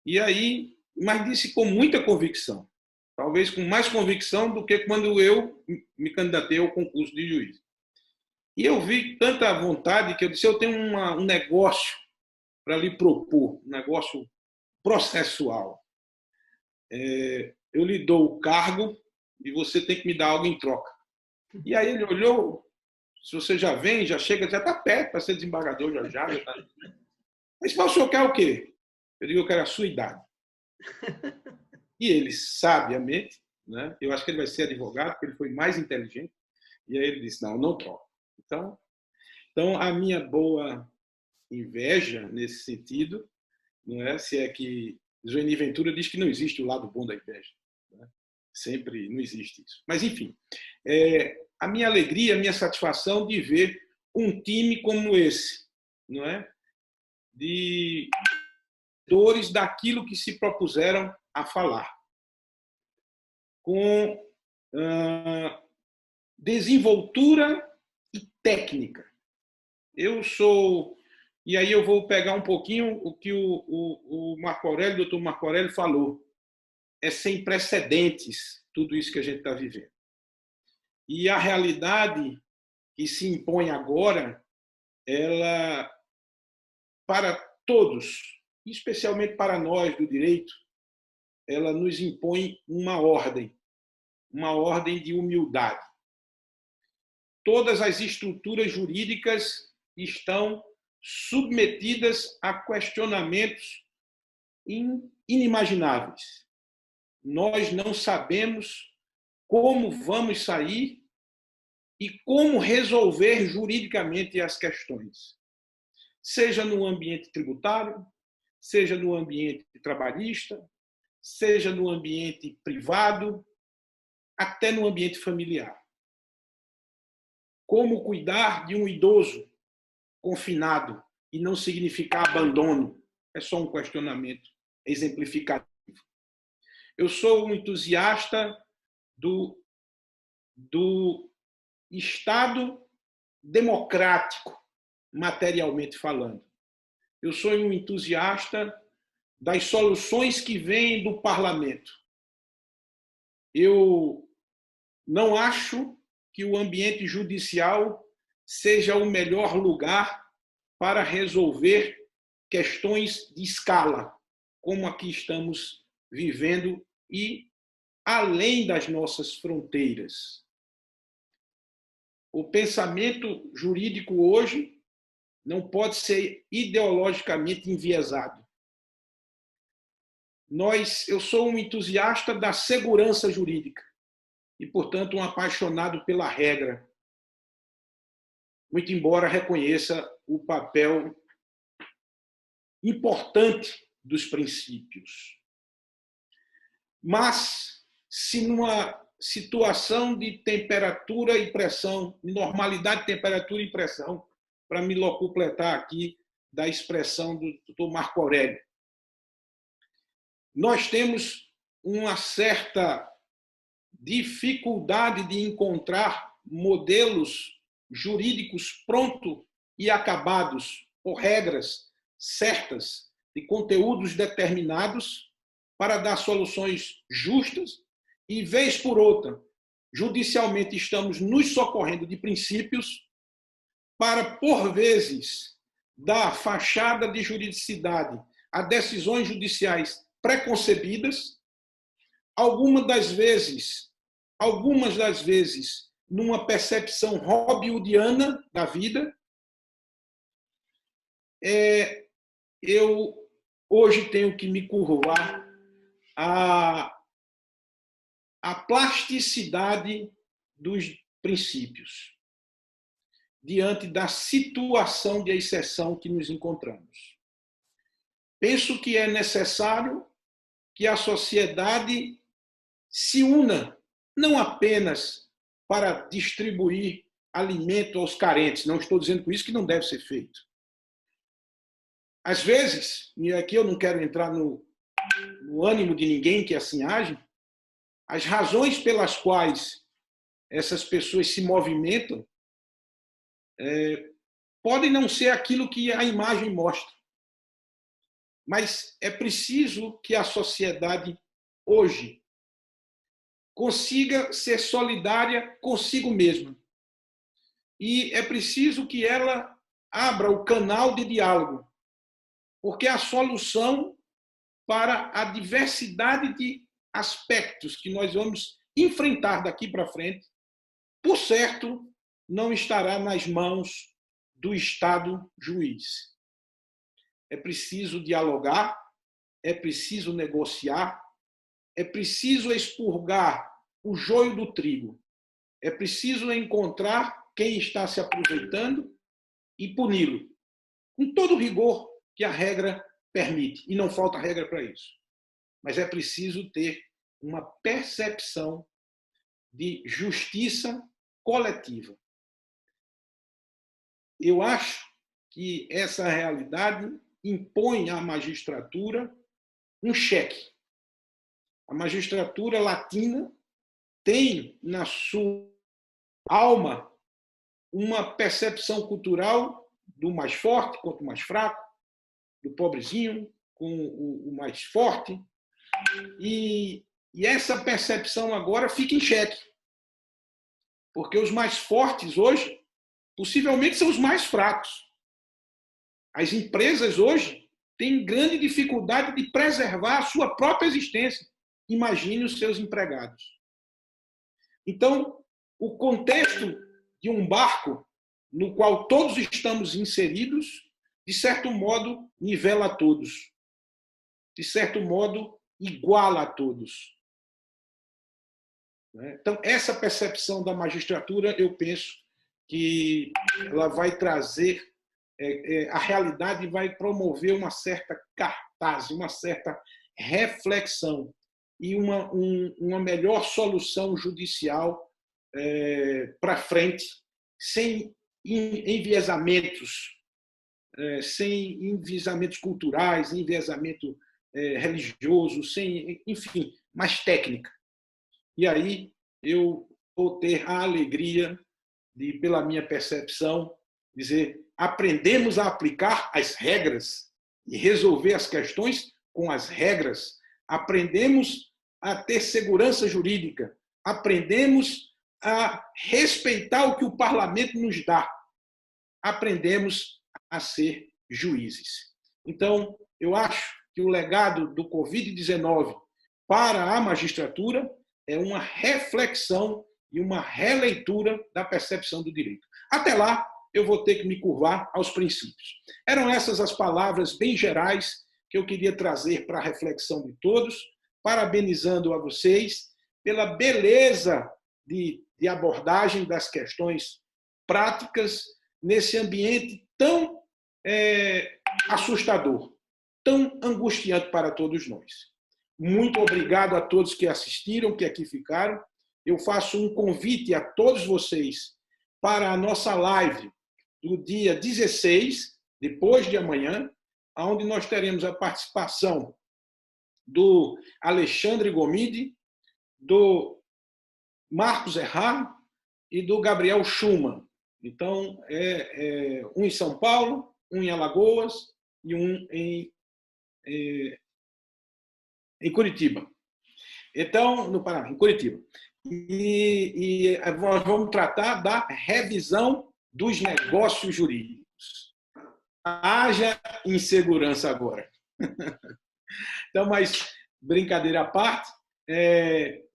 E aí, mas disse com muita convicção. Talvez com mais convicção do que quando eu me candidatei ao concurso de juiz. E eu vi tanta vontade que eu disse, eu tenho um negócio para lhe propor, um negócio processual. Eu lhe dou o cargo, e você tem que me dar algo em troca. E aí ele olhou, se você já vem, já chega, já está perto para ser desembargador, já tá. Mas o senhor quer o quê? Eu digo, eu quero a sua idade. E ele, sabiamente, né, eu acho que ele vai ser advogado, porque ele foi mais inteligente, e aí ele disse, não, não troco. Então, a minha boa inveja nesse sentido, não é? Se é que Joeni Ventura diz que não existe o lado bom da inveja. Né? Sempre não existe isso. Mas, enfim, a minha alegria, a minha satisfação de ver um time como esse, não é? De dores daquilo que se propuseram a falar, com desenvoltura e técnica. Eu sou... E aí eu vou pegar um pouquinho o que o Marco Aurélio, o doutor Marco Aurélio falou. É sem precedentes tudo isso que a gente está vivendo. E a realidade que se impõe agora, ela, para todos, especialmente para nós do direito, ela nos impõe uma ordem de humildade. Todas as estruturas jurídicas estão submetidas a questionamentos inimagináveis. Nós não sabemos como vamos sair e como resolver juridicamente as questões, seja no ambiente tributário, seja no ambiente trabalhista, seja no ambiente privado, até no ambiente familiar. Como cuidar de um idoso confinado e não significar abandono? É só um questionamento exemplificativo. Eu sou um entusiasta do Estado democrático, materialmente falando. Eu sou um entusiasta das soluções que vêm do parlamento. Eu não acho que o ambiente judicial seja o melhor lugar para resolver questões de escala, como aqui estamos vivendo e além das nossas fronteiras. O pensamento jurídico hoje não pode ser ideologicamente enviesado. Eu sou um entusiasta da segurança jurídica e, portanto, um apaixonado pela regra, muito embora reconheça o papel importante dos princípios. Mas, se numa situação de temperatura e pressão, normalidade de temperatura e pressão, para me locupletar aqui da expressão do Dr. Marco Aurélio, nós temos uma certa dificuldade de encontrar modelos jurídicos prontos e acabados, ou regras certas, de conteúdos determinados, para dar soluções justas, e, vez por outra, judicialmente estamos nos socorrendo de princípios para, por vezes, dar fachada de juridicidade a decisões judiciais preconcebidas, algumas das vezes, numa percepção hobbesiana da vida. Eu hoje tenho que me curvar à plasticidade dos princípios diante da situação de exceção que nos encontramos. Penso que é necessário que a sociedade se una, não apenas para distribuir alimento aos carentes, não estou dizendo com isso que não deve ser feito. Às vezes, e aqui eu não quero entrar no ânimo de ninguém que assim age, as razões pelas quais essas pessoas se movimentam podem não ser aquilo que a imagem mostra. Mas é preciso que a sociedade, hoje, consiga ser solidária consigo mesma. E é preciso que ela abra o canal de diálogo, porque a solução para a diversidade de aspectos que nós vamos enfrentar daqui para frente, por certo, não estará nas mãos do Estado juiz. É preciso dialogar, é preciso negociar, é preciso expurgar o joio do trigo, é preciso encontrar quem está se aproveitando e puni-lo, com todo o rigor que a regra permite, e não falta regra para isso. Mas é preciso ter uma percepção de justiça coletiva. Eu acho que essa realidade impõe à magistratura um cheque. A magistratura latina tem na sua alma uma percepção cultural do mais forte contra o mais fraco, do pobrezinho com o mais forte, e essa percepção agora fica em xeque, porque os mais fortes hoje possivelmente são os mais fracos. As empresas hoje têm grande dificuldade de preservar a sua própria existência. Imagine os seus empregados. Então, o contexto de um barco no qual todos estamos inseridos, de certo modo, nivela a todos. De certo modo, iguala a todos. Então, essa percepção da magistratura, eu penso que ela vai trazer, a realidade vai promover uma certa cartaz, uma certa reflexão e uma melhor solução judicial para frente, sem enviesamentos, culturais, enviesamento religioso, enfim, mais técnica. E aí eu vou ter a alegria de, pela minha percepção, dizer: aprendemos a aplicar as regras e resolver as questões com as regras. Aprendemos a ter segurança jurídica. Aprendemos a respeitar o que o parlamento nos dá. Aprendemos a ser juízes. Então, eu acho que o legado do Covid-19 para a magistratura é uma reflexão e uma releitura da percepção do direito. Até lá, eu vou ter que me curvar aos princípios. Eram essas as palavras bem gerais que eu queria trazer para a reflexão de todos, parabenizando a vocês pela beleza de abordagem das questões práticas nesse ambiente tão assustador, tão angustiante para todos nós. Muito obrigado a todos que assistiram, que aqui ficaram. Eu faço um convite a todos vocês para a nossa live do dia 16, depois de amanhã, onde nós teremos a participação do Alexandre Gomide, do Marcos Errard e do Gabriel Schumann. Então, um em São Paulo, um em Alagoas e um em Curitiba. Então, no Paraná, em Curitiba. E nós vamos tratar da revisão dos negócios jurídicos. Haja insegurança agora. Então, mas, brincadeira à parte,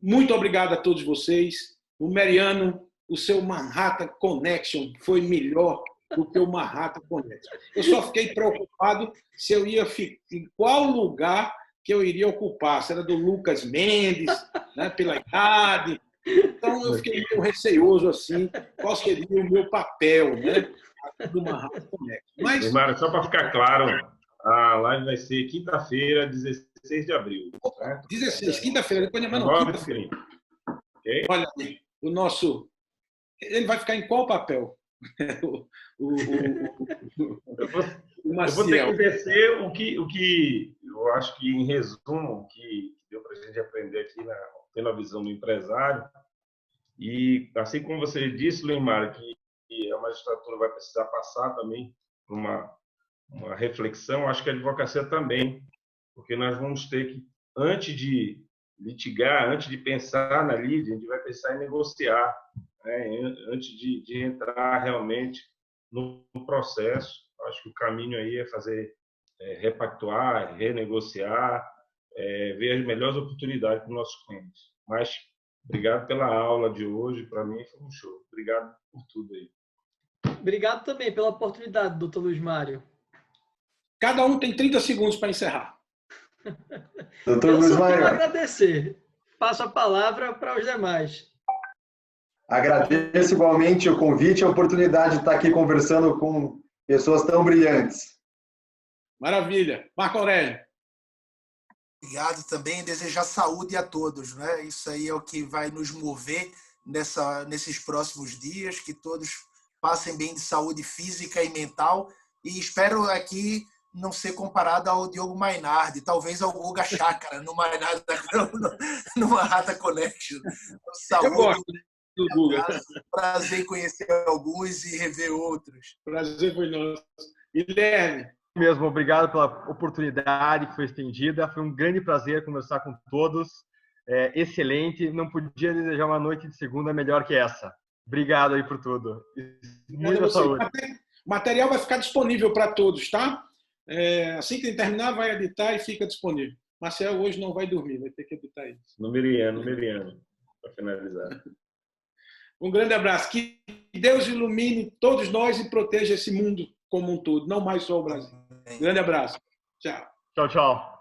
muito obrigado a todos vocês. O Meriano, o seu Manhattan Connection foi melhor do que o Manhattan Connection. Eu só fiquei preocupado se eu ia em qual lugar que eu iria ocupar. Se era do Lucas Mendes, né, pela idade. Então, eu fiquei meio receioso, assim, qual seria o meu papel, né, do Manhattan Connection. Mas, Neymar, só para ficar claro, a live vai ser quinta-feira, 16 de abril. Certo? 16, quinta-feira, depois de amanhã, quinta-feira. Okay? Olha aí, o nosso... Ele vai ficar em qual papel? Eu vou ter que descer o que eu acho que, em resumo, que deu para a gente aprender aqui, tendo a visão do empresário. E, assim como você disse, Leymar, que a magistratura vai precisar passar também por uma reflexão, acho que a advocacia também, porque nós vamos ter que, antes de litigar, antes de pensar na lide, a gente vai pensar em negociar, né? Antes de entrar realmente no processo. Acho que o caminho aí é fazer, repactuar, renegociar, ver as melhores oportunidades para os nossos clientes. Mas Obrigado pela aula de hoje, para mim foi um show. Obrigado por tudo aí. Obrigado também pela oportunidade, doutor Luiz Mário. Cada um tem 30 segundos para encerrar. Doutor Luiz Mário. Eu só quero agradecer. Passo a palavra para os demais. Agradeço igualmente o convite e a oportunidade de estar aqui conversando com pessoas tão brilhantes. Maravilha. Marco Aurélio. Obrigado também. Desejar saúde a todos, né? Isso aí é o que vai nos mover nesses próximos dias, que todos passem bem de saúde física e mental. E espero aqui não ser comparado ao Diogo Mainardi, talvez ao Guga Chakra, no Mainardi, no Manhattan Connection. Saúde. Eu gosto do Guga. Prazer em conhecer alguns e rever outros. Prazer foi nosso. Guilherme. Mesmo, obrigado pela oportunidade que foi estendida. Foi um grande prazer conversar com todos. Excelente. Não podia desejar uma noite de segunda melhor que essa. Obrigado aí por tudo. Muita saúde. O material vai ficar disponível para todos, tá? Assim que terminar, vai editar e fica disponível. Marcel hoje não vai dormir, vai ter que editar isso. Numeriano, para finalizar. Um grande abraço. Que Deus ilumine todos nós e proteja esse mundo como um todo, não mais só o Brasil. Grande abraço. Tchau. Tchau, tchau.